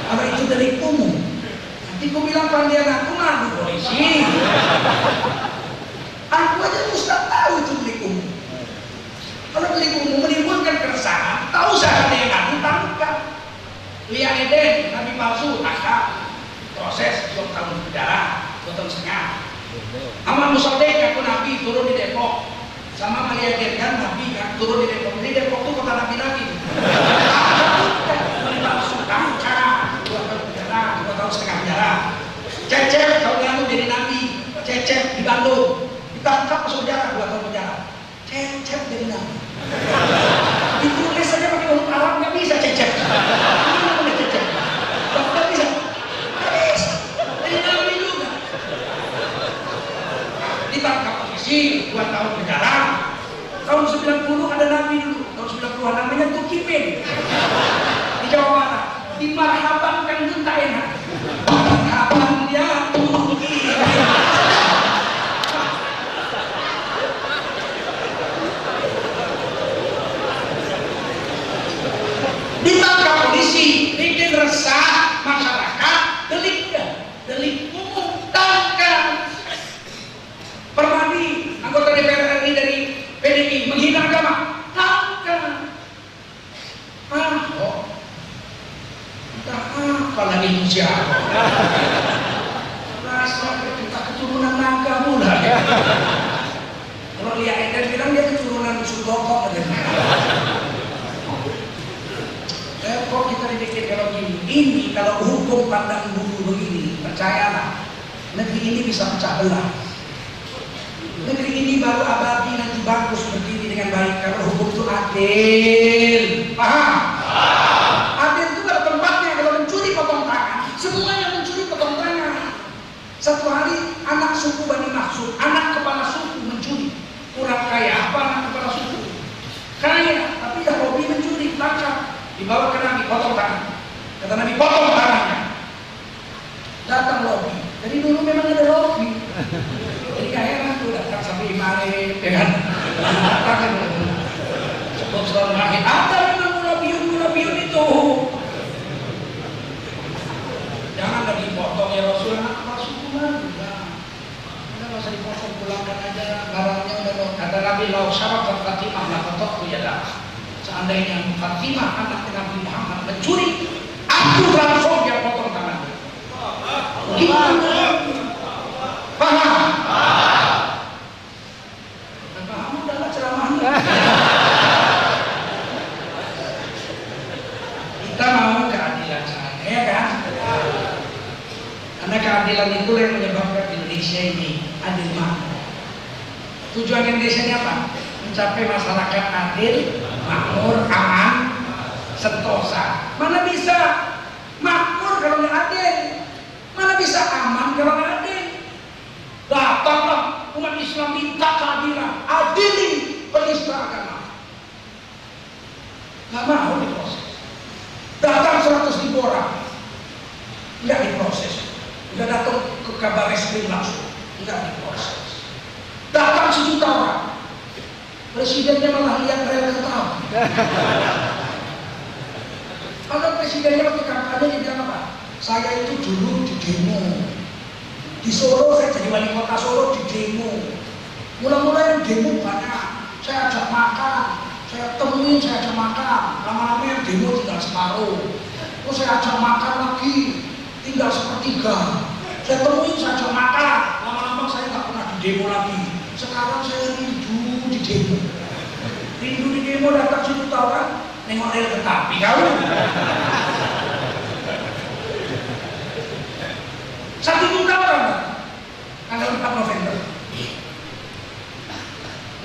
Apa itu delik umum? Nanti aku bilang pandian aku ngadu polisi. Aku aja mustahil tahu itu delik umum. Kalau delik umum menimbulkan keresahan, tahu saya ada yang ngadu, tangkap. Lia Eden, nabi palsu, tangkap. Proses 2 tahun penjara, 2 tahun setengah. Ahmad Musaddiq aku nabi turun di Depok, sama Malia Eden kan nabi kan turun di Depok. Di Depok itu kota nabi lagi. Nabi palsu, tangkap. 2 tahun penjara, 2 tahun setengah penjara. Cecep tahun lalu jadi nabi, Cecep di Bandung ditangkap masuk penjara 2 tahun penjara. Cecep jadi nabi. Ditulis saja pakai huruf Arab nggak bisa Cecep. Ini boleh Cecep. Nggak bisa. Nggak bisa. Jadi nabi juga. Ditangkap polisi 2 tahun penjara. Tahun 90 ada nabi dulu. Tahun 90 namanya Tukipin. Di Jawa Barat. Dimarhabankan itu tak enak. Marhaban ya Tukipin. Ditangkap polisi, bikin resah masyarakat, delik umum, tangkap. Permadi, anggota DPR RI dari PDI menghina agama, tangkap. Kok entah apa lagi itu siapa? Rasa kita keturunan naga mula ya. Kalau Lia Eden bilang dia keturunan Sudoko aja. Kok kita dibikin kalau gini? Ini kalau hukum pandang bulu begini, percayalah, negeri ini bisa pecah belah. Negeri ini baru abadi nanti bagus berdiri dengan baik kalau hukum itu adil. Paham? Adil itu pada tempatnya. Kalau mencuri potong tangan, semuanya mencuri potong tangan. Satu hari anak suku Bani Maksud, anak kepala suku mencuri. Kurang kaya apa anak kepala suku? Kaya, tapi dah hobi mencuri, tangkap. Dibawa ke Nabi, potong tangan. Kata Nabi, potong tangannya. Datang lobi. Jadi dulu memang ada lobi. Jadi kayak tuh datang sampai Imare, ya kan? Datang kan. Sebab selalu lahir. Ada memang mulabiun itu. Jangan lagi potong ya Rasul. Anak kepala suku kan? Udah nggak usah dipotong, pulangkan aja. Barangnya udah. Kata Nabi, lau syarat Fatimah lah kotok ya dah. Seandainya Fatimah anak Nabi Muhammad mencuri, aku langsung dia potong tangannya. Gimana? Paham? Paham adalah ceramahnya. Kita mau keadilan saja, ya kan? Karena keadilan itu yang menyebabkan Indonesia ini adil makmur. Tujuan Indonesia ini apa? Mencapai masyarakat adil, makmur, aman, sentosa. Mana bisa makmur kalau nggak adil? Mana bisa aman kalau nggak adil? Datanglah umat Islam minta keadilan, adili penista agama. Nggak mau diproses. Datang 100.000 orang, nggak diproses. Udah datang ke kabar reskrim langsung, nggak diproses. Datang 1 juta orang. Presidennya malah lihat rel kereta api. Kalau presidennya waktu kampanye dia bilang apa? Saya itu dulu di demo. Di Solo saya jadi wali kota Solo di demo. Mula-mula yang demo banyak. Saya ajak makan, saya temuin, saya ajak makan. Lama-lama yang demo tinggal separuh. Terus saya ajak makan lagi, tinggal 1/3. Saya temuin, saya ajak makan. Lama-lama saya nggak pernah di demo lagi. Sekarang saya rindu di demo. Rindu di demo datang 1 tahun, nengok rel kereta api kau. 1 juta orang tanggal 4 November.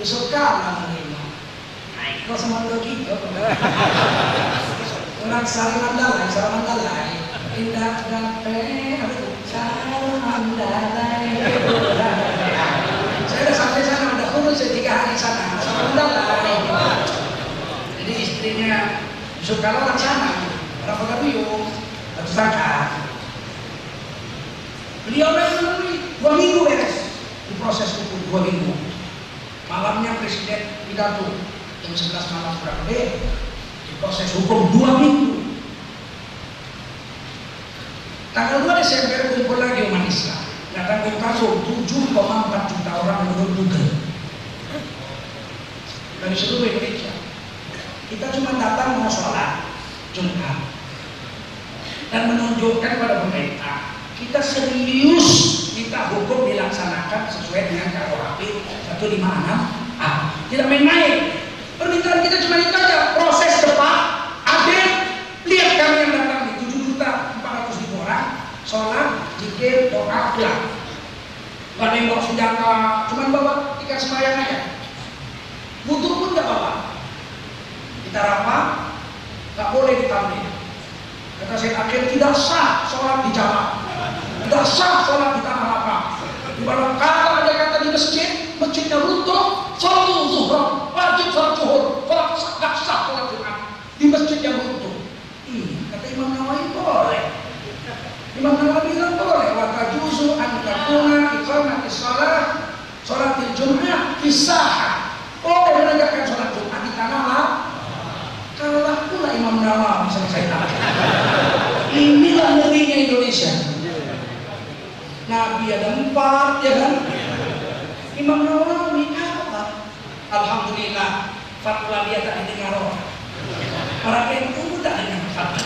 Besok kalah menerima. Naik kau sama gitu. Orang salam mandalai, indah gape, salam mandalai. Saya udah sampai sana, udah kurus 3 hari sana, salam mandalai. Jadi istrinya Yusuf Kala orang sana, orang Pagabiyung, tersangka. Beliau melalui 2 minggu beres di proses hukum 2 minggu. Malamnya presiden pidato jam 11 malam berapa di proses hukum 2 minggu. Tanggal 2 Desember kumpul lagi umat Islam. Datang ke Kasur 7,4 juta orang menurut Google dari seluruh Indonesia. Kita cuma datang mau sholat Jumat dan menunjukkan pada pemerintah kita serius minta hukum dilaksanakan sesuai dengan KUHP 156A. Tidak main-main. Permintaan kita cuma itu aja, proses cepat, adil. Lihat kami yang datang di 7.400.000 orang, sholat, zikir, doa, pulang. Gak ada yang bawa senjata, cuma bawa ikan sembahyang aja. Butuh pun gak bawa. Kita rapat, gak boleh ditambahin. Kata Syekh Akhil, tidak sah sholat di jamaah, tidak sah sholat di tanah lapang. Di mana kata ada kata di masjid, masjidnya runtuh, sholat zuhur, wajib sholat zuhur, gak sah sholat Jumat di masjid yang runtuh. Kata Imam Nawawi boleh. Imam Nawawi bilang boleh. Wa tajuzu an takuna iqamatis shalah sholatil Jumat fi sahah. Boleh menegakkan sholat Jumat di tanah lapang. Kalah pula Imam Nawawi sama saya. Inilah negerinya Indonesia. Nabi ada 4, ya kan? Imam Nawawi apa? Alhamdulillah, fatwa dia tak didengar orang. Para NU tak dengar fatwa.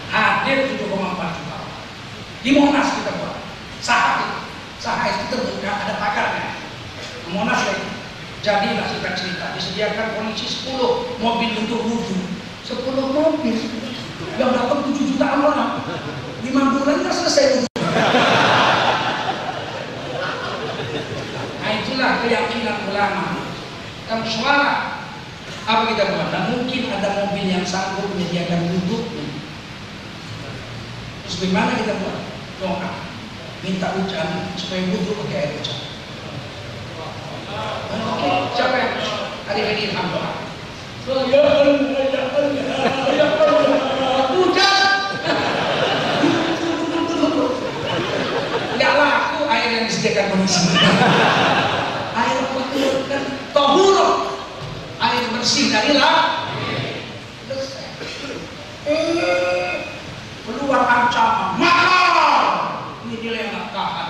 Hadir 7,4 juta. Di Monas kita buat. Sahah itu terbuka, ada pagarnya. Monas lagi. Jadilah kita cerita, disediakan polisi 10 mobil untuk wudhu. 10 mobil yang dapat 7 jutaan orang. 5 bulan nggak selesai wudhu. Nah itulah keyakinan ulama. Kan suara apa kita buat? Nah, mungkin ada mobil yang sanggup menyediakan wudhu. Terus bagaimana kita buat? Doa, minta hujan supaya wudhu pakai air hujan. Oke, siapa yang hari-hari hamba? Hujan. Nggak laku air yang disediakan polisi. Air apa? Tahur. Air bersih dari laut. Keluar ancaman, makar. Ini dia yang nggak tahan.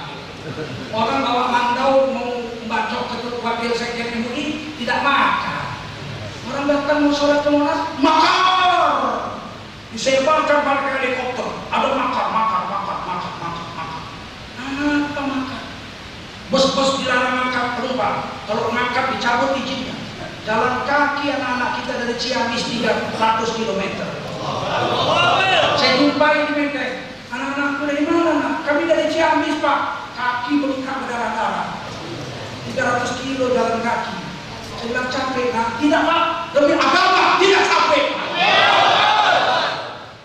Orang bawa mandau mau membacok ketua wakil sekjen MUI tidak makan. Orang datang mau sholat ke Monas, makar. Disebarkan pakai helikopter. Ada makar. Apa makar? Bos-bos dilarang ngangkat penumpang. Kalau ngangkat dicabut izinnya. Jalan kaki anak-anak kita dari Ciamis 300 km. Saya jumpai di Menteng. Anak-anakku dari mana, nak? Kami dari Ciamis, Pak. Kaki bengkak berdarah-darah. 300 kilo jalan kaki. Saya bilang capek, nak? Tidak, Pak. Demi agama tidak capek.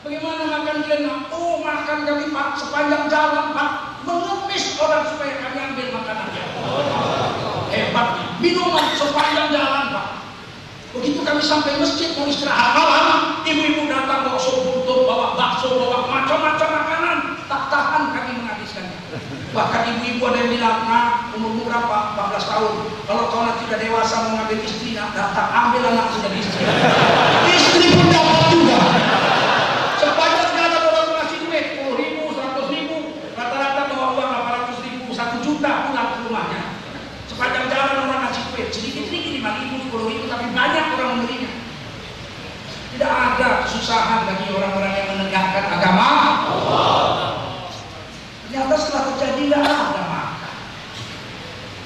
Bagaimana makan kalian, nak? Oh, makan kami, Pak, sepanjang jalan, Pak. Mengemis orang supaya kami ambil makanannya. Hebatnya. Minuman sepanjang jalan, Pak. Begitu kami sampai masjid mau istirahat malam, ibu-ibu datang bawa sop buntut, bawa bakso, bawa macam-macam makanan. Tak tahan kami menghabiskannya. Bahkan ibu-ibu ada yang bilang, nah umurmu berapa? 14 tahun. Kalau kau nanti sudah dewasa mau ngambil istri, nak datang ambil anak sudah istri. Istri pun dapat juga. Sepanjang jalan orang ngasih duit 10.000, 100.000, rata-rata bawa uang 800.000, 1 juta pulang ke rumahnya. Sepanjang jalan orang ngasih duit sedikit-sedikit 5.000, 10.000, tapi banyak orang membelinya. Tidak ada kesusahan bagi orang-orang yang menegakkan agama Allah. Ternyata setelah terjadi tidak ada makan.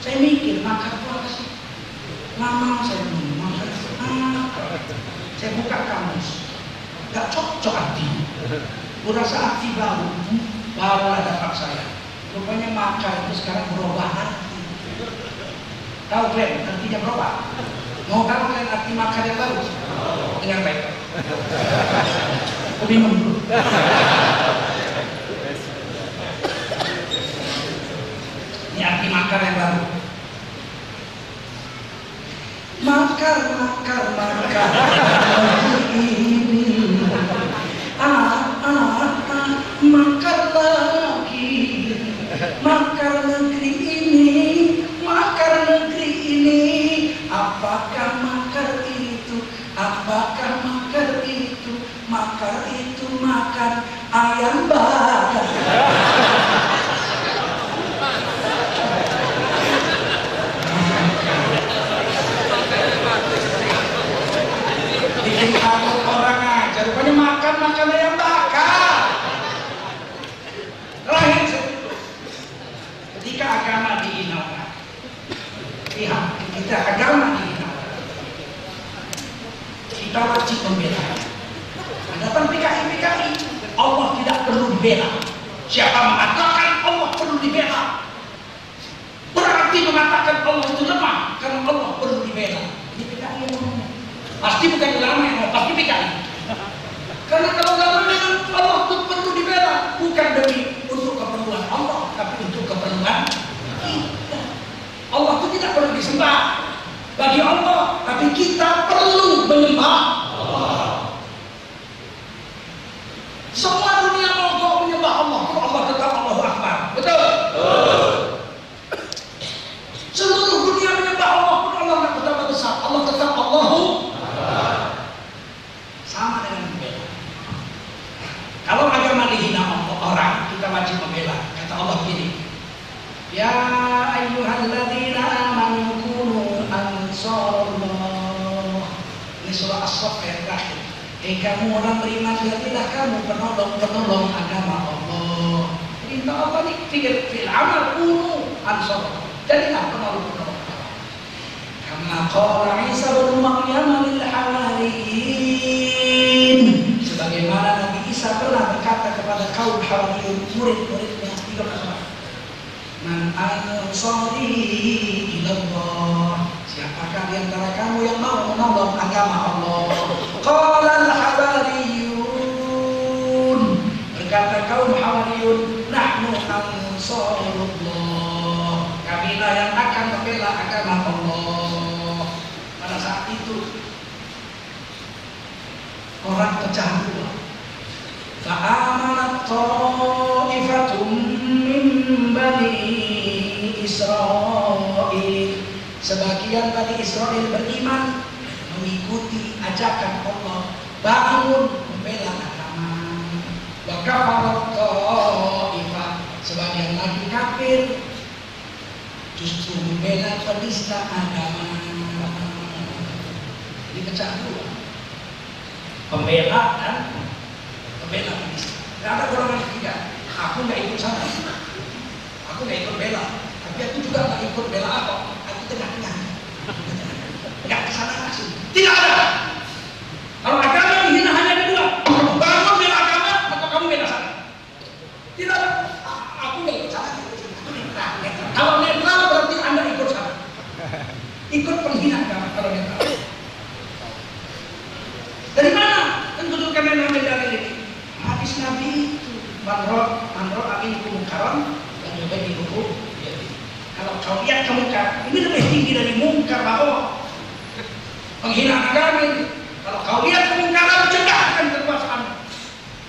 Saya mikir makan itu apa sih? Lama saya menunggu. Kurasa hati baru dapat saya. Rupanya maka itu sekarang berubah hati. Tahu kalian artinya berubah? Mau tahu kalian arti maka yang baru? Dengar baik. Aku bingung dulu. Ini arti makar yang baru. Makar makar lagi, makar negeri ini, apakah makar itu, makar itu makan ayam bakar. Bikin takut orang aja, rupanya makan ayam bakar. Terakhir, ketika agama dihinakan, lihat kita agama dihinakan, kita wajib membela. Adapun PKI, Allah tidak perlu dibela. Siapa mengatakan Allah perlu dibela, berarti mengatakan Allah itu lemah, karena Allah perlu dibela. Ini PKI yang ngomongnya. Pasti bukan ulama yang ngomong, pasti PKI. Karena kalau ulama Allah itu perlu dibela, bukan demi untuk keperluan Allah, tapi untuk keperluan kita. Allah itu tidak perlu disembah bagi Allah, tapi kita perlu menyembah Allah. Semua dunia mau menyembah Allah, Allah tetap Allahu Akbar. Betul? Seluruh dunia menyembah Allah pun Allah tidak betapa besar, Allah tetap Allahu Akbar. Sama dengan membela. Kalau agama dihina orang, kita wajib membela. Kata Allah begini, ya ayyuhalladzina amanu kunu ansarullah. Ini surah As-Saff ayat terakhir. Kamu orang beriman, jadilah kamu penolong agama Allah. Perintah Allah ini fil amal kunu ansarullah. Jadilah penolong agama. Kama qala Isa bin Maryam lil hawariyin. Sebagaimana Nabi Isa pernah berkata kepada kaum Hawariyun, murid-muridnya, 3 Man ansari ilallah. Siapakah di antara kamu yang mau menolong agama Allah? Qala al-hawariyun. Berkata kaum Hawariyun, nahnu ansarullah. Kamilah yang akan membela agama Allah. Pada saat itu orang pecah dua. Fa'amanat ta'ifatum min bani Israel. Sebagian Bani Israel beriman, mengikuti ajakan Allah, bangun membela agama. Wa kafarat ta'ifah. Sebagian lagi kafir, justru membela penista agama. Jadi pecah dua. Pembela dan pembela penista. Tidak ada golongan ketiga. Aku nggak ikut sana, aku nggak ikut bela, tapi aku juga nggak ikut bela apa. Aku tengah-tengah, nggak kesana langsung. Tidak ada. Kalau agama dihina hanya ada dua. Bangun bela agama atau kamu bela sana. Tidak ada. Aku nggak ikut sana. Kalau netral berarti Anda ikut sana. Ikut penghina agama kalau netral. Dari mana tentu kalian ambil dalil ini? Hadis Nabi itu manro aminkum mungkaran dan yubayyinuhu. Kalau kau lihat kemungkaran, ini lebih tinggi dari mungkar bahwa penghinaan agama ini. Kalau kau lihat kemungkaran, cegahkan kekuasaan.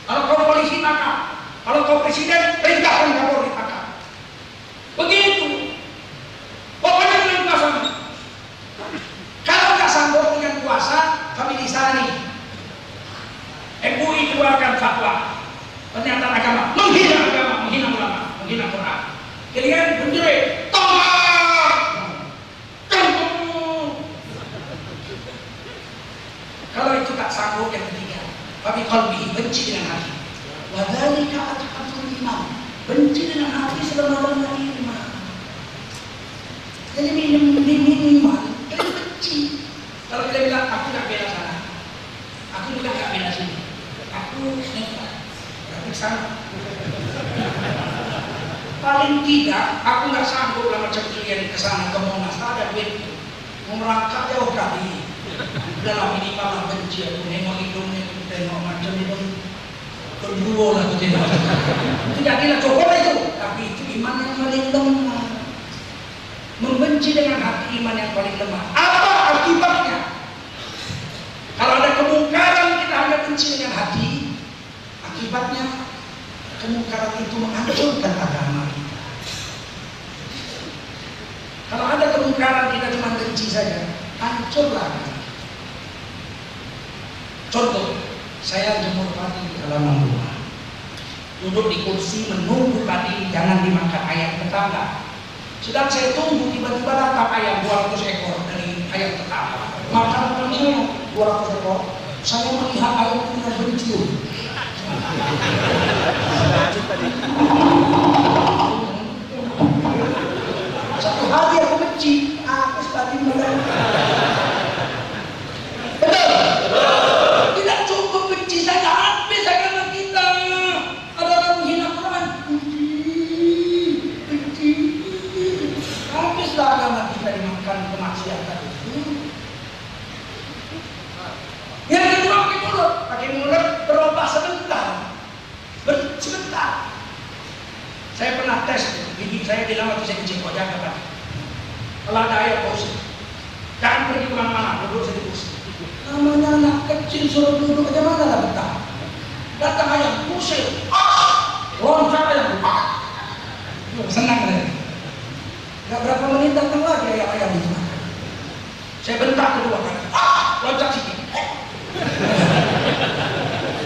Kalau kau polisi tangkap, kalau kau presiden perintahkan Kapolri tangkap. Begitu. Pokoknya dengan kuasa. Kalau nggak sanggup dengan kuasa, kami disani. MUI keluarkan fatwa pernyataan agama, menghina ulama, menghina Quran. Kalian menjerit, tolak, kalau itu tak sanggup yang ketiga, tapi qalbi, benci dengan hati. Wadzalika atqatul iman, benci dengan hati sebenarnya iman. Jadi minimal, kalian benci. Kalau kalian bilang aku tak bela sana, aku juga tak bela sini. Aku netral. ke sana. Paling tidak aku nggak sanggup lah macam kalian ke sana ke Monas, tak ada duit. Mau merangkak jauh kali. Dalam ini malah benci aku nengok hidungnya, tengok macam hidung berdua lah tu tengok. Itu jadilah cokol itu, tapi itu iman yang paling lemah. Membenci dengan hati iman yang paling lemah. Apa akibatnya? Kalau ada kemungkaran kita hanya benci dengan hati, akibatnya kemungkaran itu menghancurkan agama kita. Kalau ada kemungkaran kita cuma benci saja, hancurlah agama. Contoh, saya jemur padi di halaman rumah, duduk di kursi menunggu padi jangan dimakan ayam tetangga. Sedang saya tunggu, tiba-tiba datang ayam 200 ekor dari ayam tetangga. Makan ayamnya 200 ekor. Saya melihat ayam itu dan mencium. Satu hari aku benci, aku tadi malam. Betul? Tidak cukup benci saja, habis agama kita. Ada orang menghina Quran, benci. Habislah agama kita dimakan kemaksiatan itu. Yang kedua pakai mulut berubah sebentar. Sebentar. Saya pernah tes, bibi saya bilang waktu saya kecil, kok jaga Pak. Kalau ada ayam kursi, jangan pergi kemana-mana, duduk saya di kursi. Namanya anak kecil suruh duduk, bagaimana lah betah? Datang ayam, kusir, loncat ayam, senang kan? Gak berapa menit datang lagi ayam-ayam itu. Saya bentak kedua kali, loncat sikit.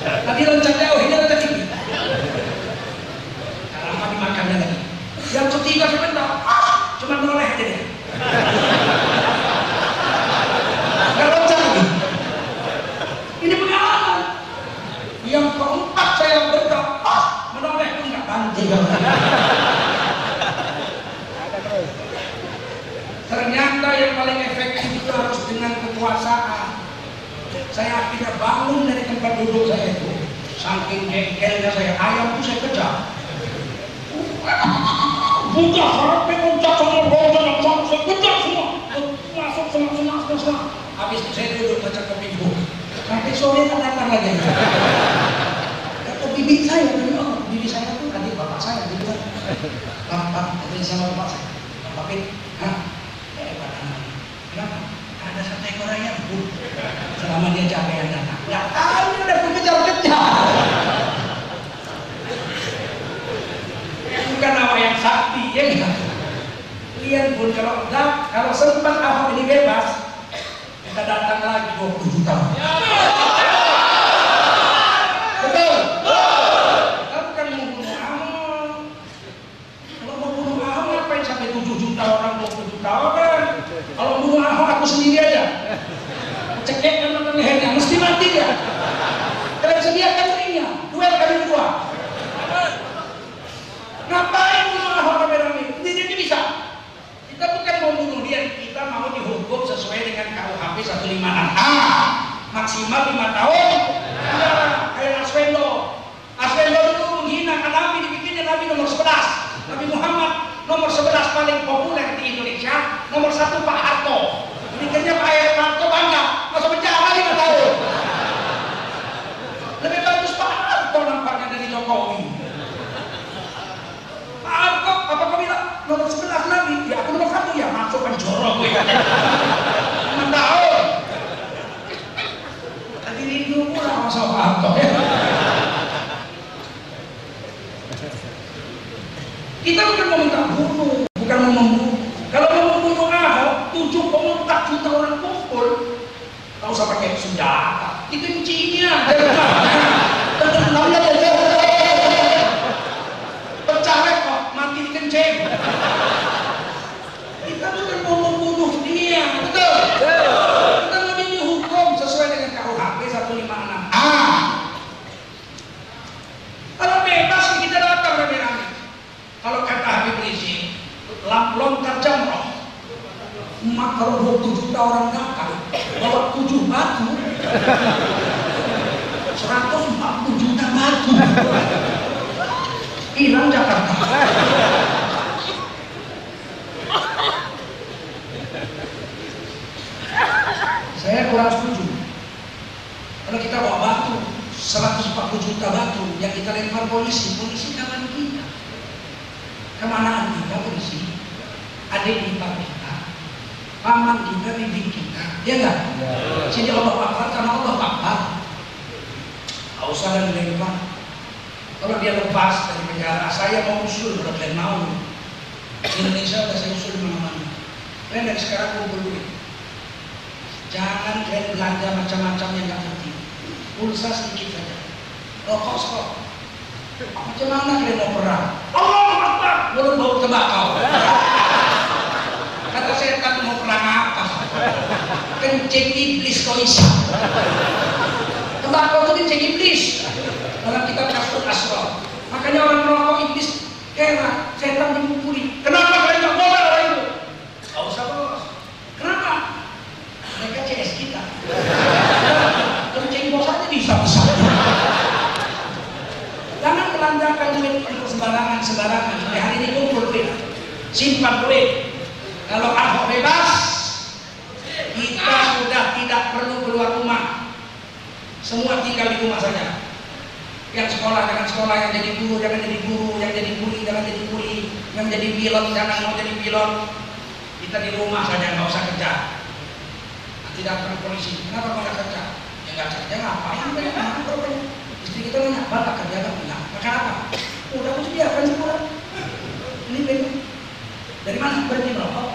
Tadi loncat jauh, ini loncat tinggi. Lama dimakannya lagi. Yang ketiga sebentar, cuma noleh aja dia. Gak loncat lagi. Ini pengalaman. Yang keempat saya bentar, menoleh pun nggak banting. Ternyata yang paling efektif itu harus dengan kekuasaan. Saya akhirnya bangun dari tempat duduk saya itu, saking jengkelnya saya, ayam itu saya kejar. Buka harap menguncak sama bawah saya kejar semua, masuk semua. Habis itu saya duduk baca kopi buku. Sampai sore tak datang lagi. Kata bibi saya, bibi saya tuh adik bapak saya, gitu kan. Bapak, adik sama bapak saya. Bapak, kenapa? Ada satu ekor ayam pun selama dia jaga yang datang. Nggak tahu dia udah kejar-kejar. Bukan nama yang sakti ya enggak. Kalian pun kalau sempat Ahok ini bebas, kita datang lagi 27 tahun. Betul? Kita bukan membunuh Ahok. Kalau membunuh Ahok ngapain sampai 7 juta orang 27 tahun kan? Kalau bunuh Ahok aku sendiri aja. Cekek kan nonton lehernya, mesti mati dia. Kalian sediakan ringnya, duel kali kedua. Ngapain bunuh Ahok rame-rame? Ini bisa. Kita bukan mau bunuh dia, kita mau dihukum sesuai dengan KUHP 156A. Maksimal 5 tahun. Ya, kayak Arswendo. Arswendo itu menghina Nabi, dibikinnya Nabi nomor 11. Nabi Muhammad nomor 11 paling populer di Indonesia, nomor 1 Pak Harto. Bikinnya Pak Harto bangga, masuk penjara 5 tahun. Lebih bagus Pak Harto nampaknya dari Jokowi. Pak Harto, apa kau bilang? Nomor 11 Nabi, ya aku nomor 1 ya, masuk penjara gue. 6 tahun. Tadi rindu pula sama Pak Harto ya. Kita bukan mau minta bunuh, bukan mau membunuh. Kalau mau membunuh Ahok, 7,4 juta orang kumpul, tak usah pakai senjata, dikencinya. Pecah kok, mati dikencing. Kita bukan mau membunuh dia, betul? Kita mau dihukum sesuai dengan KUHP 156A. Kalau bebas kita datang rame-rame. Kalau kata Habib Rizik, lontar jamroh. Mak kalau 20 juta orang nakal, bawa 7 batu, 140 juta batu. hilang Jakarta. Saya kurang setuju. Kalau kita bawa batu 140 juta batu yang kita lempar polisi kawan kita. Kemana kita polisi? Adik ipar kita, paman kita, bibi kita, ya enggak? Jadi Allah pakar karena Allah pakar. Gak usah dan dilempar. Kalau dia lepas dari penjara, saya mau usul kalau kalian mau. Di Indonesia udah saya usul di mana-mana. Kalian dari sekarang kumpul duit. Jangan kalian belanja macam-macam yang gak penting. Pulsa sedikit saja. Rokok stop. Macam mana kalian mau perang? Allah Akbar. Mulut bau tembakau. Kata setan mau perang apa? Kencing iblis kau isi. Tembakau itu kencing iblis. Dalam kitab Kasut Asrar. Makanya orang merokok iblis kera, setan dipukuli. Kenapa kalian tak modal orang itu? Gak usah bos. Kenapa? Mereka CS kita. Kencing bos aja bisa. Jangan belanjakan duit untuk sembarangan. Sampai hari ini kumpul duit, simpan duit. Kalau Ahok bebas, kita sudah tidak perlu keluar rumah. Semua tinggal di rumah saja. Yang sekolah jangan sekolah, yang jadi guru jangan jadi guru, yang jadi kuli jangan jadi kuli, yang jadi pilot jangan mau jadi pilot. Kita di rumah saja, nggak usah kerja. Nanti datang polisi, kenapa kau nggak kerja? Ya nggak kerja ngapain? Istri kita nanya, bapak kerja nggak punya? Makan apa? Udah aku sediakan sebulan. Ini beli. Dari mana? Berhenti merokok.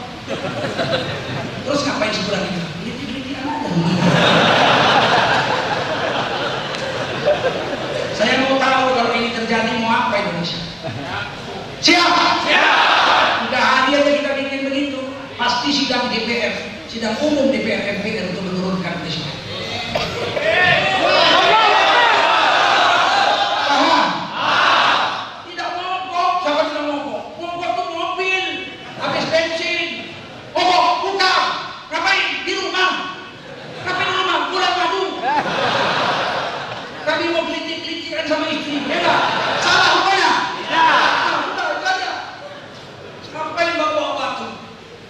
Terus ngapain sebulan ini? Ini tidur-tiduran aja. Saya mau tahu kalau ini terjadi mau apa Indonesia? Siap? Siap. Udah hadir aja kita bikin begitu. Pasti sidang DPR, sidang umum DPR MPR untuk menurunkan presiden. Paham? Tidak mogok. Siapa tidak mogok? Mogok tuh mobil, habis bensin. Mogok, buka. Ngapain? Di rumah. Ngapain di rumah? Pulang madu. Kami mau gelitik-gelitikan sama istri, ya enggak? Salah rupanya? Ya. Udah, itu aja. Ngapain bawa batu?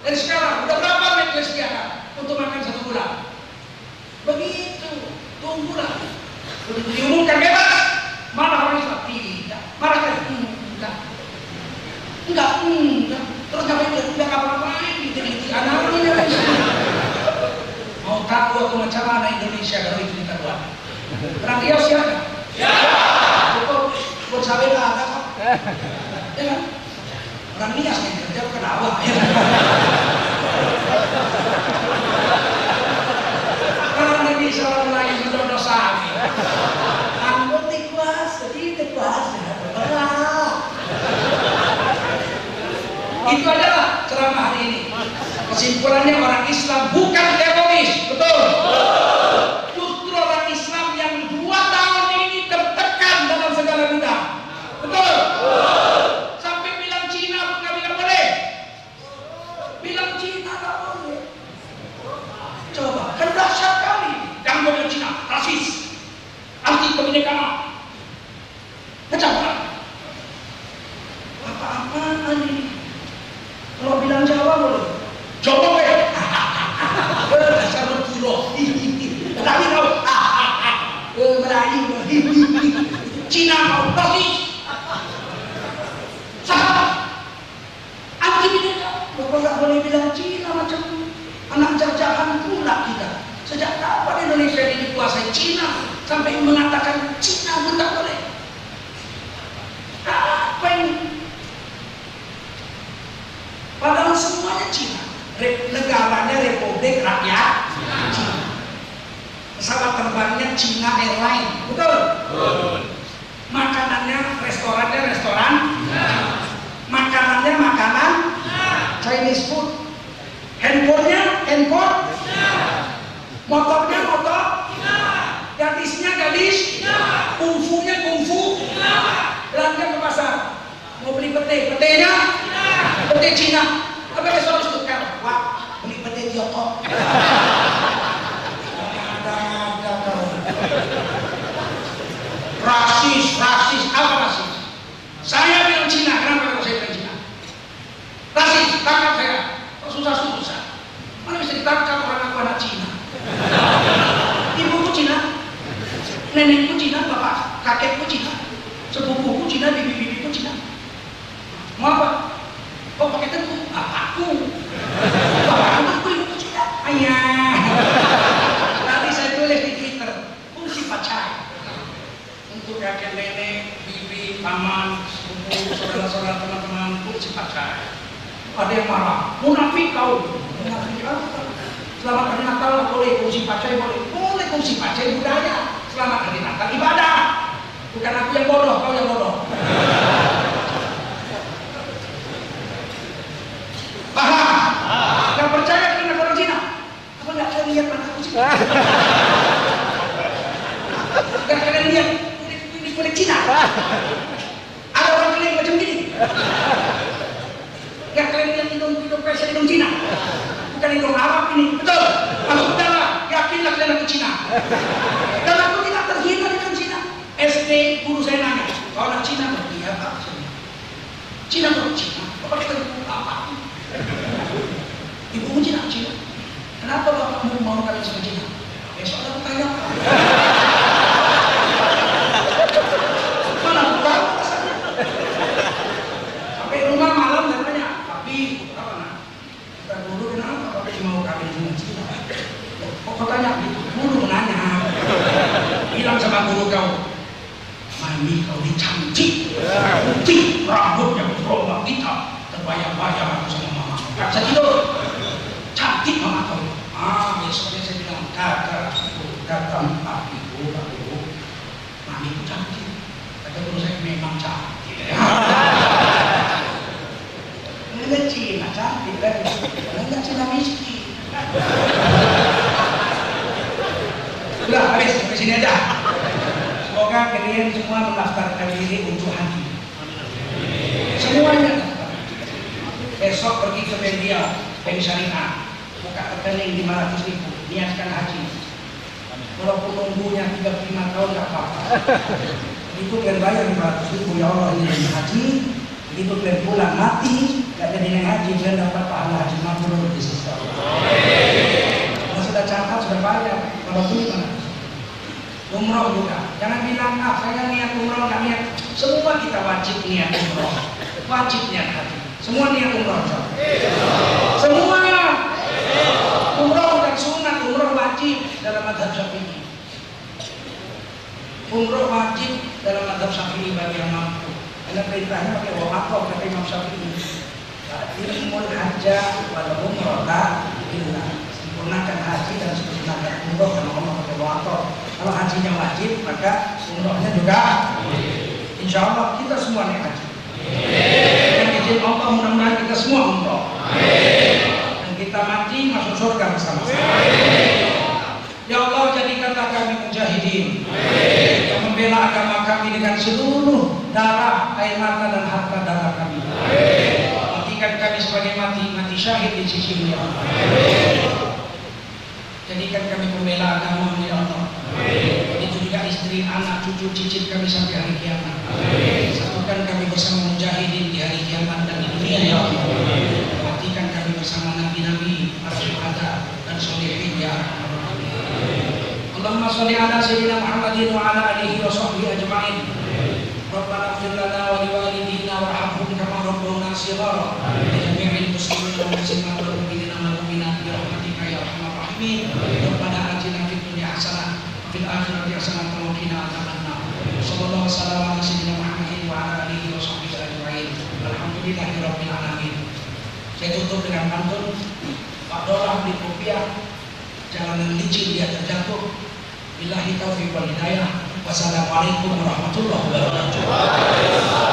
Dari sekarang, udah berapa menit disediakan untuk makan 1 bulan? Begitu, tunggulah. Begitu diumumkan bebas, marah orang Islam? Tidak. Marah kan? Enggak. Terus ngapain? Enggak apa-apain, gelitik anak ini. Mau tahu aku macam mana Indonesia kalau itu kita buat? Orang Riau siapa? Siapa? Buat sahabat ada kok. Ya kan? Orang Nias yang kerja bukan awak. Orang Indonesia orang lain berdoa sahabat. Anggota ikhlas, sedih ikhlas. Itu adalah ceramah hari ini. Kesimpulannya orang Islam bukan teroris, betul? Justru orang Islam yang 2 tahun ini tertekan dalam segala bidang, betul? Sampai bilang Cina pun nggak bilang boleh. Bilang Cina nggak boleh. Coba, kan dahsyat kali. Jangan bilang Cina, rasis, anti kebinekaan. Kecapkan. Apa-apaan ini? Kalau bilang Jawa boleh. Jawa boleh. Dasar berpulau. Tapi kau Melayu. Cina mau rasis. Salah. Anti bineka. Bapak nggak boleh bilang Cina macam anak jajahan pula kita. Sejak kapan Indonesia ini dikuasai Cina sampai mengatakan Cina pun tak boleh? Apa ini? Padahal semuanya Cina. Negaranya Republik Rakyat Cina. Pesawat terbangnya Cina Airline, betul? Makanannya restoran makanannya makanan Chinese food. Handphonenya handphone, motornya motor, gadisnya gadis, kungfunya kungfu. Belanja ke pasar, mau beli petenya pete Cina. Apa besok harus tukar? Wah, beli pete Tiongkok. Rasis, apa rasis? Saya Nenekku Cina, bapak kakekku Cina, sepupuku Cina, bibi-bibiku Cina. Mau apa? Oh pakai tentu, bapakku. Bapakku ibu Cina. Ayah. Nanti saya tulis di Twitter, fungsi pacar. Untuk kakek nenek, bibi, paman, sepupu, saudara-saudara, teman-teman, fungsi pacar. Ada yang marah, munafik kau. Munafik apa? Selamat hari Natal boleh, fungsi pacar boleh. Boleh fungsi pacar budaya. Selamat hari Natal ibadah. Bukan aku yang bodoh, kau yang bodoh. Paham? Gak percaya karena orang Cina. Apa gak kalian lihat mataku Cina? Gak kalian lihat kulit Cina? Ada orang kalian macam gini? Gak kalian lihat hidung pesek hidung Cina? Bukan hidung Arab ini, betul? Masuk dalam, yakinlah kalian aku Cina. Dan aku tidak terhina dengan Cina. SD guru saya nanya, kalau anak Cina berarti apa? Cina berarti Cina. Apa kita apa? Ibumu Cina, Cina. Kenapa bapakmu mau kawin sama Cina? Besok aku tanya. Mana aku tahu? Sampai rumah malam saya tanya, tapi apa nak? Kita guru kenapa bapak mau kawin sama Cina? Kok tanya gitu? Guru nanya. Bilang sama guru kau, mami kau ini cantik, putih, rambutnya bergelombang hitam, terbayang-bayang aku sama mama. Gak bisa tidur, cantik mama kau. Besoknya saya bilang, kata papiku, mami ku cantik. Kata guru saya memang cantik. Enggak Cina cantik kan? Enggak Cina miskin. Udah habis, sampai sini aja. Semoga kalian semua mendaftarkan diri untuk haji. Semuanya daftar. Besok pergi ke Bendia, Bank Syariah, buka rekening 500.000, niatkan haji. Walaupun nunggunya 35 tahun nggak apa-apa. Itu kalian bayar 500.000, ya Allah ini yang haji. Begitu kalian pulang mati, nggak jadi naik haji, kalian dapat pahala haji mabrur di sisi Allah. Kalau sudah catat sudah bayar, walaupun gimana? Umroh juga, jangan bilang saya niat umroh nggak niat. Semua kita wajib niat umroh, wajib niat haji. Semua niat umroh, semua umroh dan sunat. Umroh wajib dalam mazhab Syafi'i. Umroh wajib dalam mazhab Syafi'i bagi yang mampu. Karena perintahnya pakai waqaf kata Imam Syafi'i. Ilmul hajja wal umrata illa. Sempurnakan haji dan sempurnakan umroh karena Allah pakai waqaf. Kalau hajinya wajib, maka umrohnya juga. Insya Allah kita semua naik haji. Dan izin Allah mudah-mudahan kita semua umroh. Dan kita mati masuk surga bersama-sama. Ya Allah jadikanlah kami mujahidin yang membela agama kami dengan seluruh darah, air mata dan harta darah kami. Matikan kami sebagai mati syahid di sisi-Mu ya Allah. Jadikan kami pembela agama ya Allah. Begitu juga istri, anak, cucu, cicit kami sampai hari kiamat. Satukan kami bersama mujahidin di hari kiamat dan di dunia ya Allah. Matikan kami bersama nabi-nabi, para syuhada dan sholihin ya Arhamar Rahimin. Allahumma sholli ala sayyidina Muhammadin wa ala alihi wa sahbihi ajma'in. Rabbana ighfir lana wa liwalidina warhamhum kama rabbawna shighara. Jami'il muslimin wal muslimat wal mu'minina wal mu'minat bi rahmatika ya Arhamar Rahimin. Rabbana atina fid dunya hasanah wa fil akhirati hasanah wa qina adzabannar. Sallallahu alaihi wasallam ala sayyidina Muhammadin wa ala alihi wa sahbihi ajma'in. Alhamdulillahi rabbil alamin. Saya tutup dengan pantun. Pak Dolah beli rupiah, jalanan licin dia terjatuh. Billahi taufiq wal hidayah. Wassalamualaikum warahmatullahi wabarakatuh.